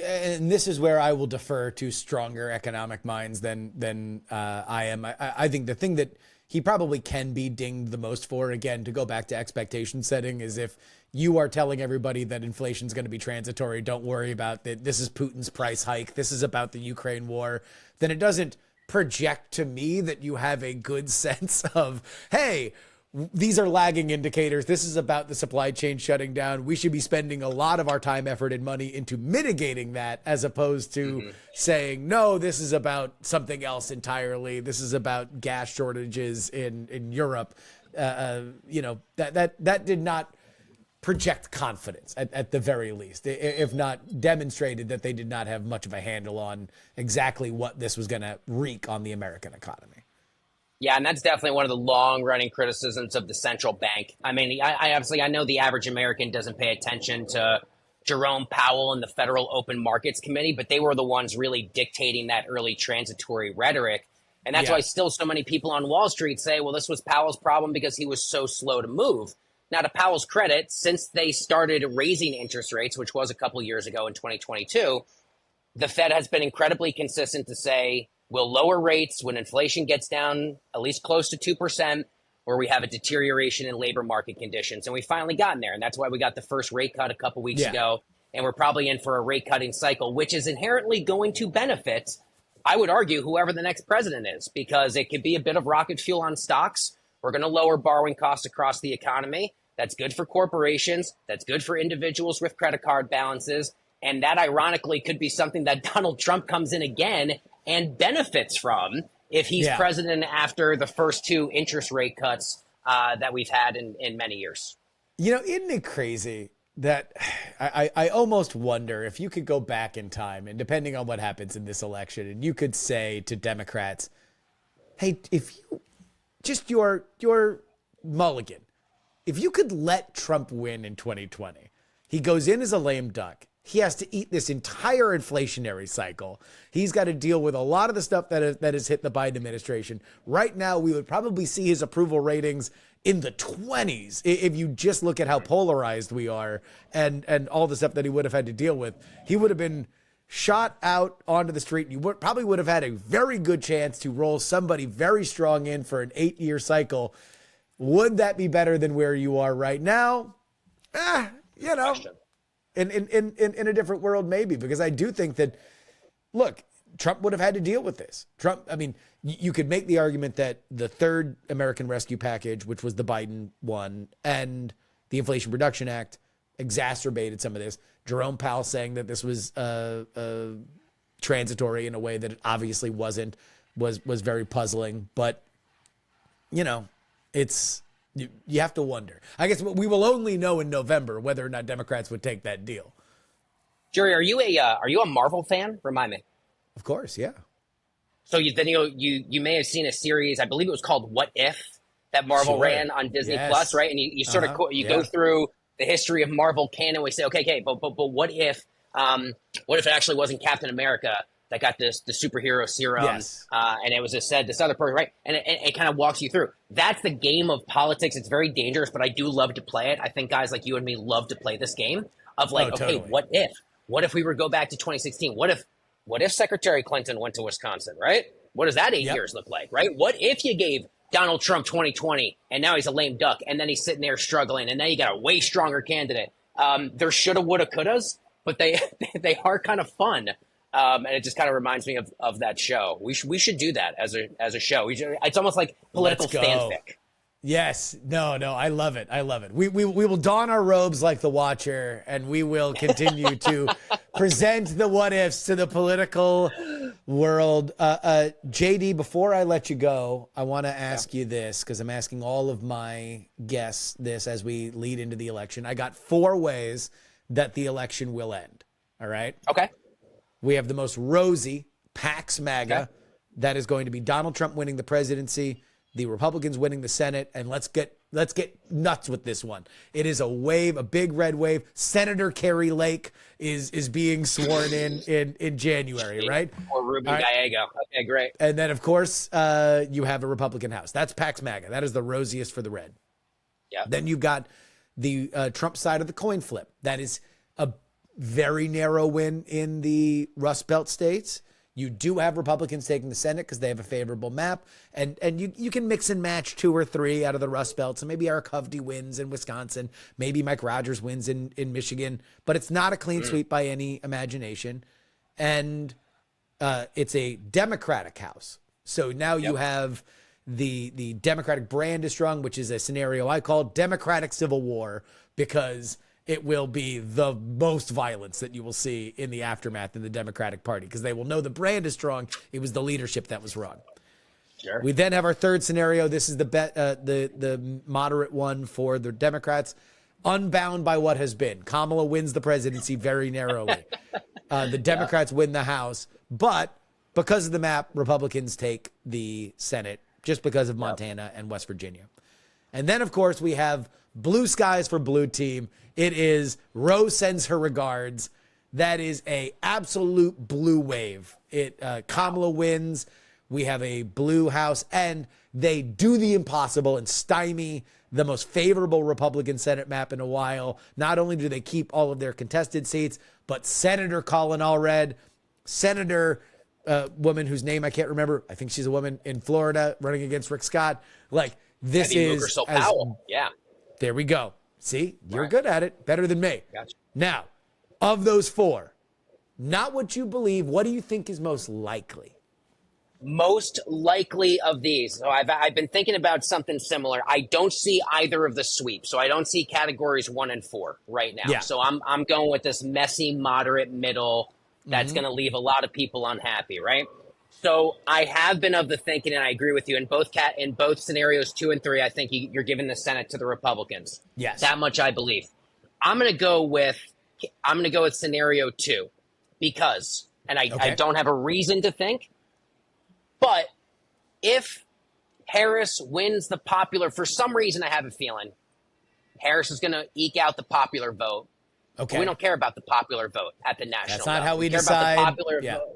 and this is where I will defer to stronger economic minds than I am. I think the thing that he probably can be dinged the most for, again, to go back to expectation setting, is if you are telling everybody that inflation is going to be transitory, don't worry about that, this is Putin's price hike, this is about the Ukraine war, then it doesn't project to me that you have a good sense of, hey, these are lagging indicators. This is about the supply chain shutting down. We should be spending a lot of our time, effort, and money into mitigating that, as opposed to saying, no, this is about something else entirely. This is about gas shortages in Europe. That did not project confidence at the very least, if not demonstrated that they did not have much of a handle on exactly what this was going to wreak on the American economy. Yeah, and that's definitely one of the long-running criticisms of the central bank. I mean, I know the average American doesn't pay attention to Jerome Powell and the Federal Open Markets Committee, but they were the ones really dictating that early transitory rhetoric. And that's why still so many people on Wall Street say, well, this was Powell's problem because he was so slow to move. Now, to Powell's credit, since they started raising interest rates, which was a couple years ago in 2022, the Fed has been incredibly consistent to say, we'll lower rates when inflation gets down at least close to 2%, or we have a deterioration in labor market conditions. And we finally gotten there. And that's why we got the first rate cut a couple weeks ago. And we're probably in for a rate cutting cycle, which is inherently going to benefit, I would argue, whoever the next president is, because it could be a bit of rocket fuel on stocks. We're going to lower borrowing costs across the economy. That's good for corporations. That's good for individuals with credit card balances. And that ironically could be something that Donald Trump comes in again and benefits from if he's president after the first two interest rate cuts that we've had in many years. You know, isn't it crazy that I almost wonder if you could go back in time, and depending on what happens in this election, and you could say to Democrats, hey, if you just your mulligan, if you could let Trump win in 2020, he goes in as a lame duck. He has to eat this entire inflationary cycle. He's got to deal with a lot of the stuff that has hit the Biden administration. Right now, we would probably see his approval ratings in the 20s if you just look at how polarized we are and all the stuff that he would have had to deal with. He would have been shot out onto the street. You probably would have had a very good chance to roll somebody very strong in for an 8-year cycle. Would that be better than where you are right now? You know. In a different world, maybe, because I do think that, look, Trump would have had to deal with this. Trump, I mean, you could make the argument that the third American Rescue Package, which was the Biden one, and the Inflation Reduction Act exacerbated some of this. Jerome Powell saying that this was transitory in a way that it obviously wasn't, was very puzzling. But, you know, it's... You have to wonder. I guess we will only know in November whether or not Democrats would take that deal. Jerry, are you a Marvel fan? Remind me. Of course, yeah. So you may have seen a series, I believe it was called What If, that Marvel ran on Disney Plus, right? And you sort of go through the history of Marvel canon. We say, okay, but what if it actually wasn't Captain America that got the superhero serum, and it was this other person, right? And it kind of walks you through. That's the game of politics. It's very dangerous, but I do love to play it. I think guys like you and me love to play this game of like, okay, totally. What if we were to go back to 2016? What if Secretary Clinton went to Wisconsin, right? What does that 8 years look like, right? What if you gave Donald Trump 2020 and now he's a lame duck and then he's sitting there struggling and now you got a way stronger candidate? There shoulda, woulda, couldas, but they are kind of fun. And it just kind of reminds me of that show. We should do that as a show. It's almost like political fanfic. Yes. No, I love it. We will don our robes like the Watcher, and we will continue to present the what ifs to the political world. JD, before I let you go, I want to ask you this, because I'm asking all of my guests this as we lead into the election. I got 4 ways that the election will end. All right? Okay. We have the most rosy Pax MAGA. Okay. That is going to be Donald Trump winning the presidency, the Republicans winning the Senate, and let's get nuts with this one. It is a big red wave. Senator Kerry Lake is being sworn in January, right? Or Ruben Gallego. Okay, great. And then, of course, you have a Republican House. That's Pax MAGA. That is the rosiest for the red. Yeah. Then you've got the Trump side of the coin flip. That is a very narrow win in the Rustbelt states. You do have Republicans taking the Senate because they have a favorable map. And you can mix and match 2 or 3 out of the Rust Belt. So maybe Eric Hovde wins in Wisconsin. Maybe Mike Rogers wins in Michigan. But it's not a clean sweep by any imagination. And it's a Democratic House. So now you have the Democratic brand is strong, which is a scenario I call Democratic Civil War, because it will be the most violence that you will see in the aftermath in the Democratic Party, because they will know the brand is strong. It was the leadership that was wrong. Sure. We then have our third scenario. This is the moderate one for the Democrats, unbound by what has been. Kamala wins the presidency very narrowly. The Democrats win the House, but because of the map, Republicans take the Senate just because of Montana and West Virginia. And then, of course, we have blue skies for blue team. It is Rose sends her regards. That is a absolute blue wave. Kamala wins. We have a blue house, and they do the impossible and stymie the most favorable Republican Senate map in a while. Not only do they keep all of their contested seats, but Senator Colin Allred, Senator woman whose name I can't remember. I think she's a woman in Florida running against Rick Scott. Like, this is Powell. Yeah. There we go. See, you're good at it. Better than me. Gotcha. Now, of those 4, not what you believe, what do you think is most likely? Most likely of these. So I've been thinking about something similar. I don't see either of the sweeps. So I don't see categories 1 and 4 right now. Yeah. So I'm going with this messy, moderate middle that's going to leave a lot of people unhappy, right? So I have been of the thinking, and I agree with you, in both scenarios 2 and 3, I think you're giving the Senate to the Republicans. Yes. That much I believe. I'm going to go with scenario 2 because, and I don't have a reason to think, but if Harris wins the popular, for some reason I have a feeling Harris is going to eke out the popular vote. Okay. We don't care about the popular vote at the national That's not level. how we care decide. About the popular vote.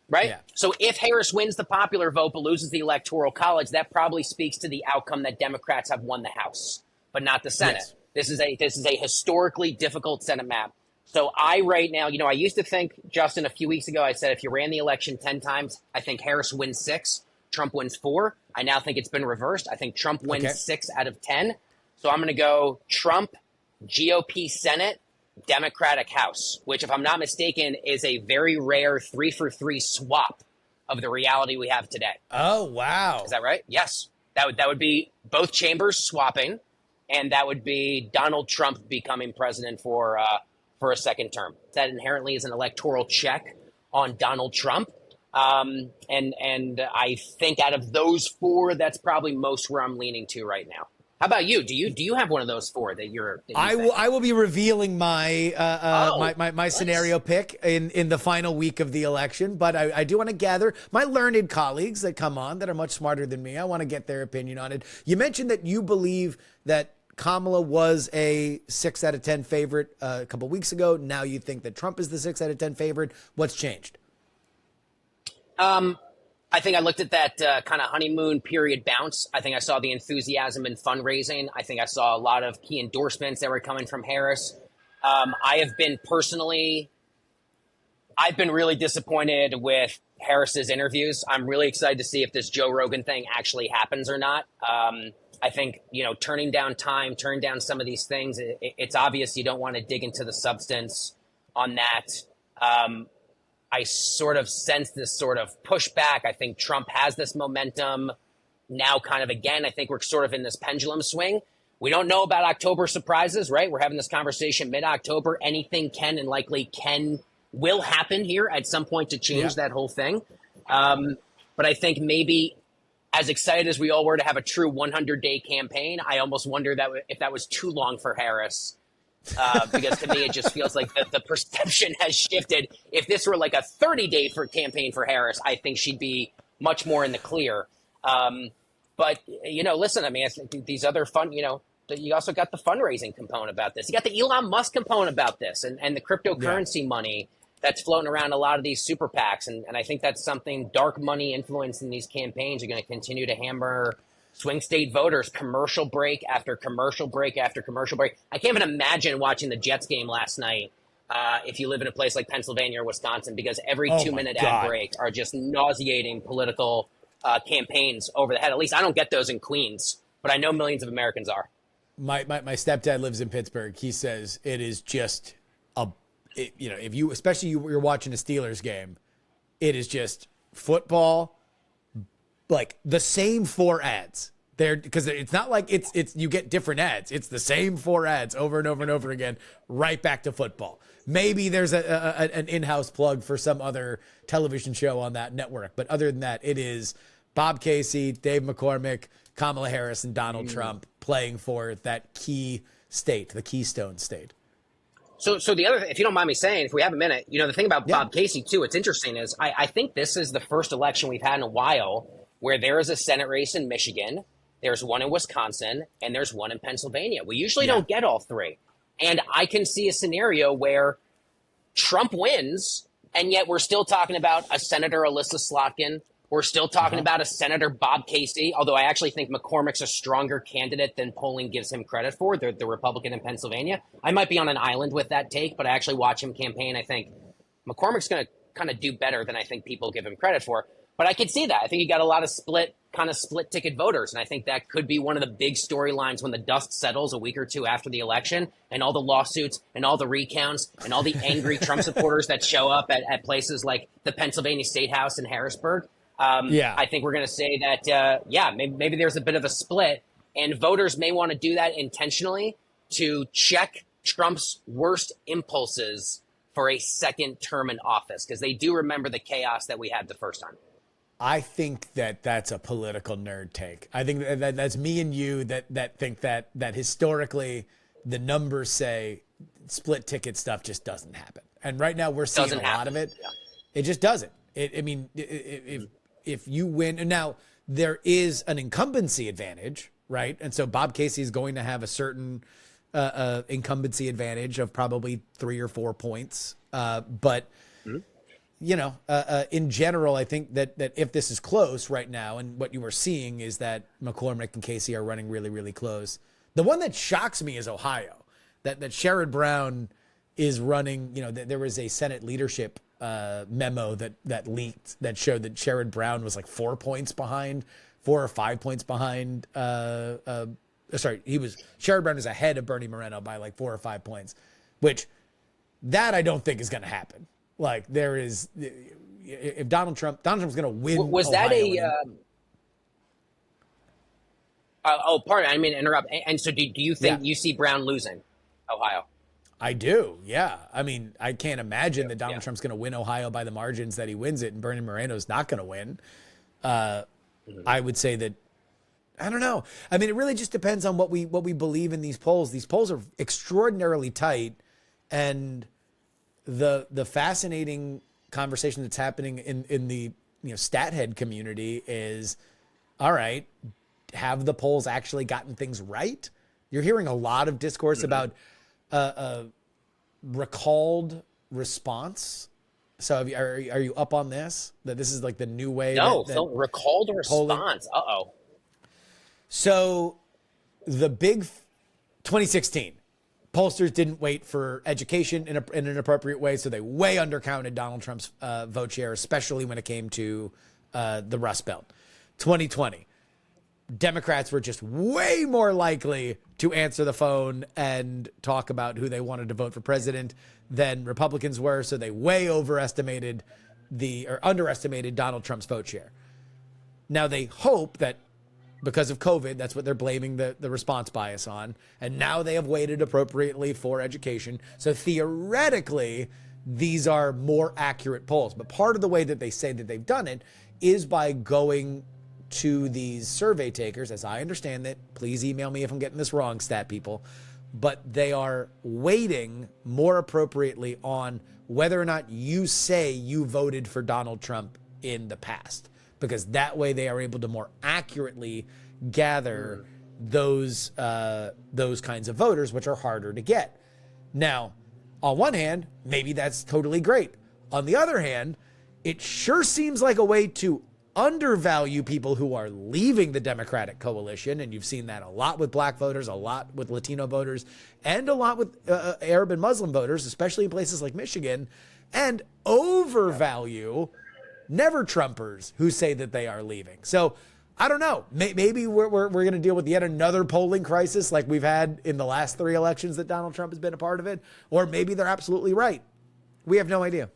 Right. Yeah. So if Harris wins the popular vote but loses the electoral college, that probably speaks to the outcome that Democrats have won the House, but not the Senate. Yes. This is a historically difficult Senate map. So I right now, I used to think, Justin, a few weeks ago, I said if you ran the election 10 times, I think Harris wins 6, Trump wins 4. I now think it's been reversed. I think Trump wins 6 out of 10. So I'm going to go Trump, GOP Senate, Democratic House, which, if I'm not mistaken, is a very rare 3-for-3 swap of the reality we have today. Oh, wow. Is that right? Yes. That would be both chambers swapping, and that would be Donald Trump becoming president for a second term. That inherently is an electoral check on Donald Trump. And I think out of those 4, that's probably most where I'm leaning to right now. How about you? Do you have one of those 4 that you're? That I will be revealing my my nice. scenario pick in the final week of the election, but I do want to gather my learned colleagues that come on that are much smarter than me. I want to get their opinion on it. You mentioned that you believe that Kamala was a 6 out of 10 favorite a couple weeks ago. Now you think that Trump is the 6 out of 10 favorite. What's changed? I think I looked at that kind of honeymoon period bounce. I think I saw the enthusiasm in fundraising. I think I saw a lot of key endorsements that were coming from Harris. I've been really disappointed with Harris's interviews. I'm really excited to see if this Joe Rogan thing actually happens or not. I think, turning down time, turning down some of these things, it's obvious you don't want to dig into the substance on that. I sort of sense this sort of pushback. I think Trump has this momentum now kind of again. I think we're sort of in this pendulum swing. We don't know about October surprises, right? We're having this conversation mid-October. Anything can and likely will happen here at some point to change that whole thing. But I think maybe as excited as we all were to have a true 100-day campaign, I almost wonder if that was too long for Harris. Because to me, it just feels like the perception has shifted. If this were like a 30-day campaign for Harris, I think she'd be much more in the clear. But, listen, I mean, I think these other you also got the fundraising component about this. You got the Elon Musk component about this and the cryptocurrency money that's floating around a lot of these super PACs. And I think that's something, dark money influence in these campaigns are going to continue to hammer swing state voters, commercial break after commercial break after commercial break. I can't even imagine watching the Jets game last night if you live in a place like Pennsylvania or Wisconsin, because every 2-minute ad breaks are just nauseating political campaigns over the head. At least I don't get those in Queens, but I know millions of Americans are. My stepdad lives in Pittsburgh. He says it is just if you, especially you're watching a Steelers game, it is just football. Like the same 4 ads there, because it's not like it's you get different ads. It's the same 4 ads over and over and over again, right back to football. Maybe there's an in-house plug for some other television show on that network, but other than that, it is Bob Casey, Dave McCormick, Kamala Harris, and Donald Trump playing for that key state, the Keystone State. So the other, if you don't mind me saying, if we have a minute, the thing about Bob Casey too, what's interesting is I think this is the first election we've had in a while where there is a Senate race in Michigan, there's one in Wisconsin, and there's one in Pennsylvania. We usually don't get all 3. And I can see a scenario where Trump wins, and yet we're still talking about a Senator Alyssa Slotkin. We're still talking about a Senator Bob Casey, although I actually think McCormick's a stronger candidate than polling gives him credit for, the Republican in Pennsylvania. I might be on an island with that take, but I actually watch him campaign. I think McCormick's going to kind of do better than I think people give him credit for. But I could see that. I think you got a lot of split ticket voters. And I think that could be one of the big storylines when the dust settles a week or 2 after the election and all the lawsuits and all the recounts and all the angry Trump supporters that show up at places like the Pennsylvania State House in Harrisburg. I think we're going to say that, maybe there's a bit of a split, and voters may want to do that intentionally to check Trump's worst impulses for a second term in office, because they do remember the chaos that we had the first time. I think that's a political nerd take. I think that that's me and you that think that historically the numbers say split ticket stuff just doesn't happen. And right now we're seeing a lot of it. Yeah. It just doesn't. If you win, and now there is an incumbency advantage, right? And so Bob Casey is going to have a certain incumbency advantage of probably 3 or 4 points. But in general, I think that if this is close right now, and what you are seeing is that McCormick and Casey are running really, really close. The one that shocks me is Ohio, that Sherrod Brown is running. There was a Senate leadership memo that leaked that showed that Sherrod Brown was like 4 points behind, 4 or 5 points behind. Sherrod Brown is ahead of Bernie Moreno by like 4 or 5 points, which that I don't think is going to happen. Like if Donald Trump's going to win. Was Ohio, that pardon, I didn't mean to interrupt. And so do you think you see Brown losing Ohio? I do. Yeah. I mean, I can't imagine that Donald Trump's going to win Ohio by the margins that he wins it, and Bernie Moreno's not going to win. I would say that, I don't know. I mean, it really just depends on what we believe in these polls. These polls are extraordinarily tight, and the fascinating conversation that's happening in the stat head community is, all right, have the polls actually gotten things right? You're hearing a lot of discourse about recalled response. So are you up on this? That this is like the new way? No, recalled response. Uh-oh. So the big 2016, pollsters didn't wait for education in an appropriate way, so they way undercounted Donald Trump's vote share, especially when it came to the Rust Belt. 2020, Democrats were just way more likely to answer the phone and talk about who they wanted to vote for president than Republicans were, so they way underestimated Donald Trump's vote share. Now they hope that because of COVID, that's what they're blaming the response bias on. And now they have weighted appropriately for education. So theoretically, these are more accurate polls. But part of the way that they say that they've done it is by going to these survey takers, as I understand it. Please email me if I'm getting this wrong, stat people. But they are weighting more appropriately on whether or not you say you voted for Donald Trump in the past, because that way they are able to more accurately gather those kinds of voters, which are harder to get. Now, on one hand, maybe that's totally great. On the other hand, it sure seems like a way to undervalue people who are leaving the Democratic coalition. And you've seen that a lot with black voters, a lot with Latino voters, and a lot with Arab and Muslim voters, especially in places like Michigan, and overvalue never Trumpers who say that they are leaving. So I don't know. Maybe we're going to deal with yet another polling crisis like we've had in the last 3 elections that Donald Trump has been a part of it. Or maybe they're absolutely right. We have no idea.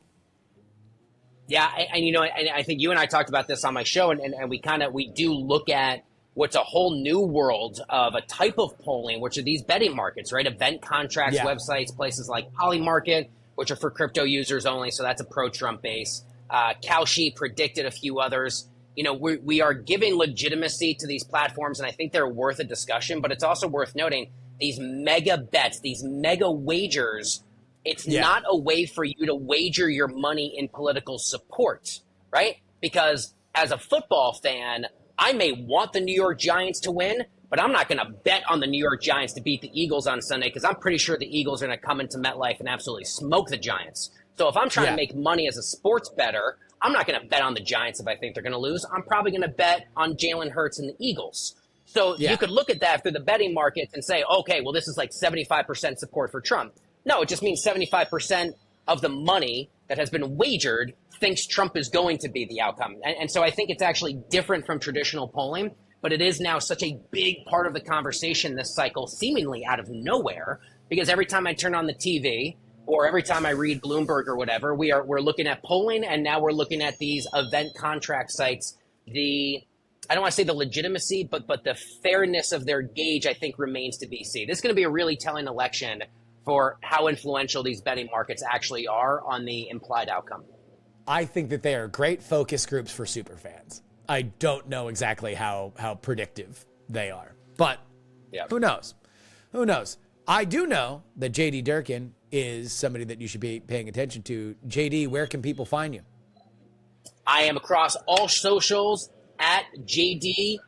Yeah, and I think you and I talked about this on my show, and we do look at what's a whole new world of a type of polling, which are these betting markets, right? Event contracts, websites, places like Polymarket, which are for crypto users only. So that's a pro-Trump base. Kalshi predicted a few others. We are giving legitimacy to these platforms, and I think they're worth a discussion, but it's also worth noting these mega bets, these mega wagers. It's not a way for you to wager your money in political support, right? Because as a football fan, I may want the New York Giants to win, but I'm not going to bet on the New York Giants to beat the Eagles on Sunday, because I'm pretty sure the Eagles are going to come into MetLife and absolutely smoke the Giants. So if I'm trying to make money as a sports bettor, I'm not going to bet on the Giants if I think they're going to lose. I'm probably going to bet on Jalen Hurts and the Eagles. So you could look at that through the betting markets and say, okay, well, this is like 75% support for Trump. No, it just means 75% of the money that has been wagered thinks Trump is going to be the outcome. And so I think it's actually different from traditional polling, but it is now such a big part of the conversation this cycle, seemingly out of nowhere, because every time I turn on the TV or every time I read Bloomberg or whatever, we're looking at polling, and now we're looking at these event contract sites. I don't want to say the legitimacy, but the fairness of their gauge, I think, remains to be seen. This is going to be a really telling election for how influential these betting markets actually are on the implied outcome. I think that they are great focus groups for superfans. I don't know exactly how predictive they are, but who knows? Who knows? I do know that JD Durkin is somebody that you should be paying attention to. JD, where can people find you? I am across all socials at JD_Durkin.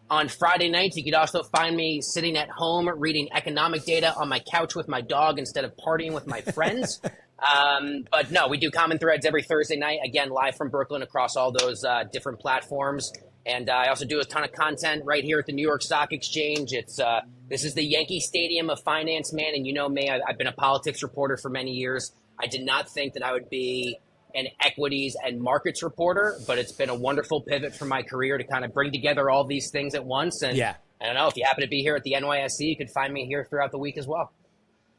On Friday nights, you could also find me sitting at home reading economic data on my couch with my dog instead of partying with my friends. But no, we do Common Threads every Thursday night, again, live from Brooklyn across all those different platforms. And I also do a ton of content right here at the New York Stock Exchange. This is the Yankee Stadium of finance, man. And you know me, I've been a politics reporter for many years. I did not think that I would be an equities and markets reporter, but it's been a wonderful pivot for my career to kind of bring together all these things at once. And I don't know, if you happen to be here at the NYSE, you could find me here throughout the week as well.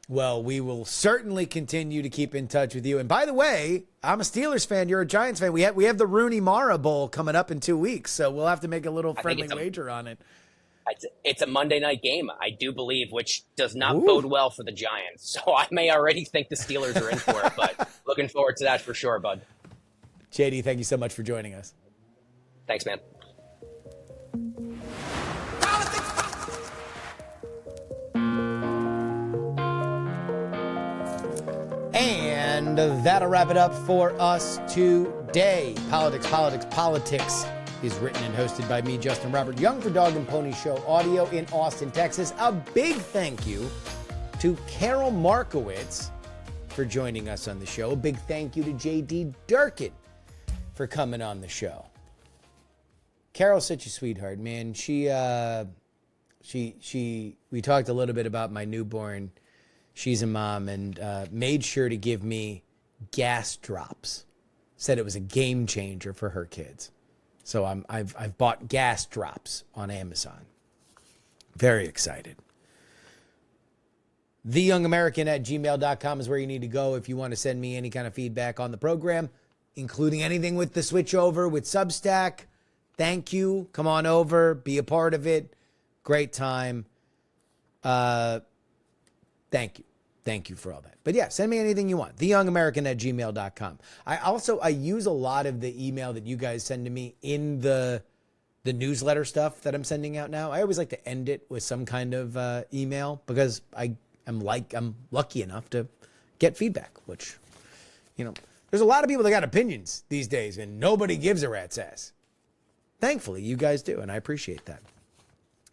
Well, we will certainly continue to keep in touch with you. And by the way, I'm a Steelers fan. You're a Giants fan. We have the Rooney Mara Bowl coming up in 2 weeks, so we'll have to make a little friendly wager on it. It's a Monday night game, I do believe, which does not bode well for the Giants. So I may already think the Steelers are in for it, but looking forward to that for sure, bud. JD, thank you so much for joining us. Thanks, man. And that'll wrap it up for us today. Politics is written and hosted by me, Justin Robert Young, for Dog and Pony Show Audio in Austin, Texas. A big thank you to Karol Markowicz for joining us on the show. A big thank you to JD Durkin for coming on the show. Karol's such a sweetheart, man. We talked a little bit about my newborn. She's a mom and made sure to give me gas drops. Said it was a game changer for her kids. So I've bought gas drops on Amazon. Very excited. TheYoungAmerican@gmail.com is where you need to go if you want to send me any kind of feedback on the program, including anything with the switch over with Substack. Thank you. Come on over. Be a part of it. Great time. Thank you. Thank you for all that. But yeah, send me anything you want. TheYoungAmerican@gmail.com. I use a lot of the email that you guys send to me in the newsletter stuff that I'm sending out now. I always like to end it with some kind of email because I'm lucky enough to get feedback, which, there's a lot of people that got opinions these days and nobody gives a rat's ass. Thankfully, you guys do, and I appreciate that.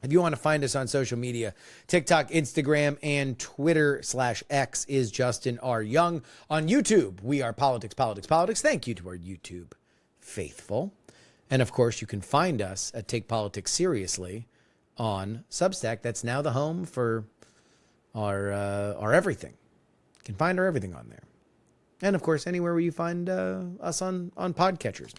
If you want to find us on social media, TikTok, Instagram, and Twitter/X is Justin R. Young. On YouTube, we are Politics. Thank you to our YouTube faithful. And of course, you can find us at Take Politics Seriously on Substack. That's now the home for our everything. You can find our everything on there. And of course, anywhere where you find us on podcatchers.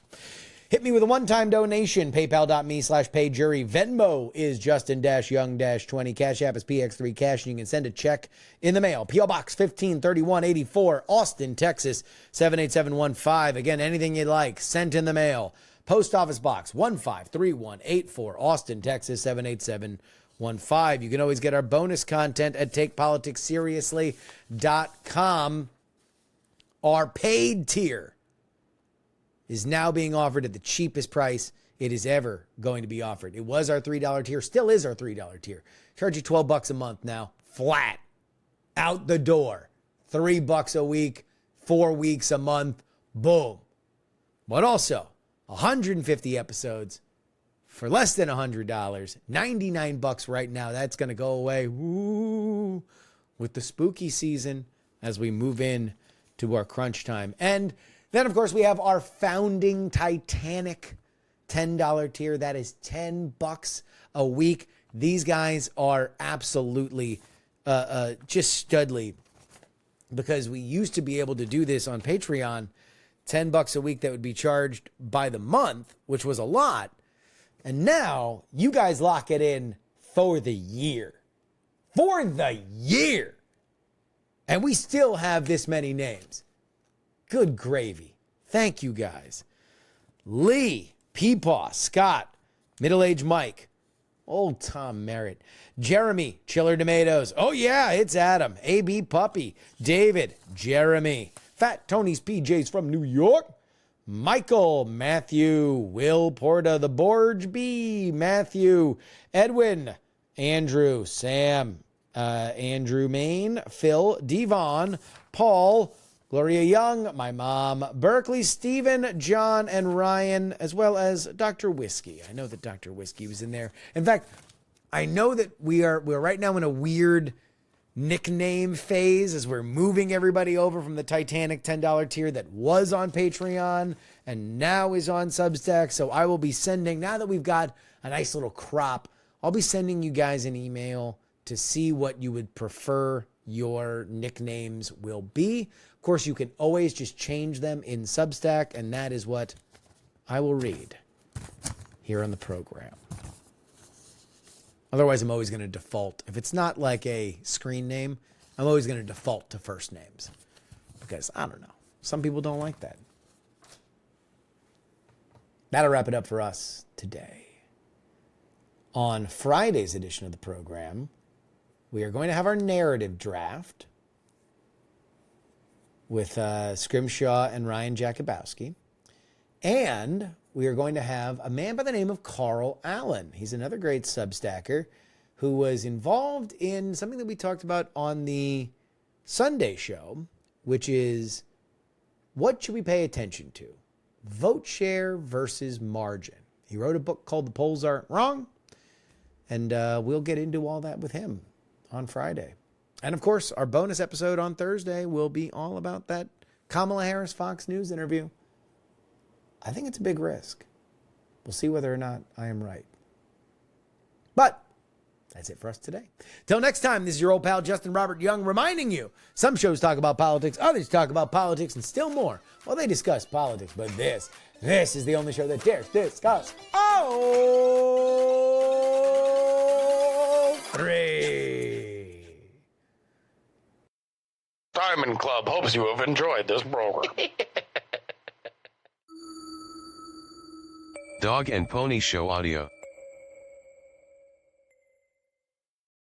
Hit me with a one-time donation, paypal.me/payjury. Venmo is Justin-Young-20. Cash App is PX3 Cash, and you can send a check in the mail. P.O. Box 153184, Austin, Texas, 78715. Again, anything you'd like, sent in the mail. Post Office Box 153184, Austin, Texas, 78715. You can always get our bonus content at TakePoliticsSeriously.com. Our paid tier is now being offered at the cheapest price it is ever going to be offered. It was our $3 tier, still is our $3 tier. Charge you $12 a month now, flat, out the door. $3 a week, 4 weeks a month, boom. But also, 150 episodes for less than $100, $99 right now. That's going to go away with the spooky season as we move in to our crunch time. And then, of course, we have our founding Titanic $10 tier. That is $10 a week. These guys are absolutely just studly, because we used to be able to do this on Patreon, $10 a week that would be charged by the month, which was a lot. And now you guys lock it in for the year. For the year. And we still have this many names. Good gravy. Thank you, guys. Lee, Peepaw, Scott, Middle-Aged Mike, Old Tom Merritt, Jeremy, Chiller Tomatoes. Oh, yeah, it's Adam. AB Puppy, David, Jeremy, Fat Tony's PJs from New York, Michael, Matthew, Will Porta, The Borge B, Matthew, Edwin, Andrew, Sam, Andrew Main, Phil, Devon, Paul, Gloria Young, my mom, Berkeley, Stephen, John, and Ryan, as well as Dr. Whiskey. I know that Dr. Whiskey was in there. In fact, I know that we're right now in a weird nickname phase as we're moving everybody over from the Titanic $10 tier that was on Patreon and now is on Substack. So I will be sending, now that we've got a nice little crop, I'll be sending you guys an email to see what you would prefer your nicknames will be. Of course, you can always just change them in Substack, and that is what I will read here on the program. Otherwise, I'm always going to default. If it's not like a screen name, I'm always going to default to first names. Because, I don't know, some people don't like that. That'll wrap it up for us today. On Friday's edition of the program, we are going to have our narrative draft with Scrimshaw and Ryan Jakubowski. And we are going to have a man by the name of Karol Allen. He's another great Substacker who was involved in something that we talked about on the Sunday show, which is what should we pay attention to? Vote share versus margin. He wrote a book called The Polls Aren't Wrong, and we'll get into all that with him on Friday. And of course, our bonus episode on Thursday will be all about that Kamala Harris Fox News interview. I think it's a big risk. We'll see whether or not I am right. But that's it for us today. Till next time, this is your old pal Justin Robert Young reminding you, some shows talk about politics, others talk about politics, and still more. Well, they discuss politics, but this is the only show that dares discuss all three. Diamond Club hopes you have enjoyed this program. Dog and Pony Show audio.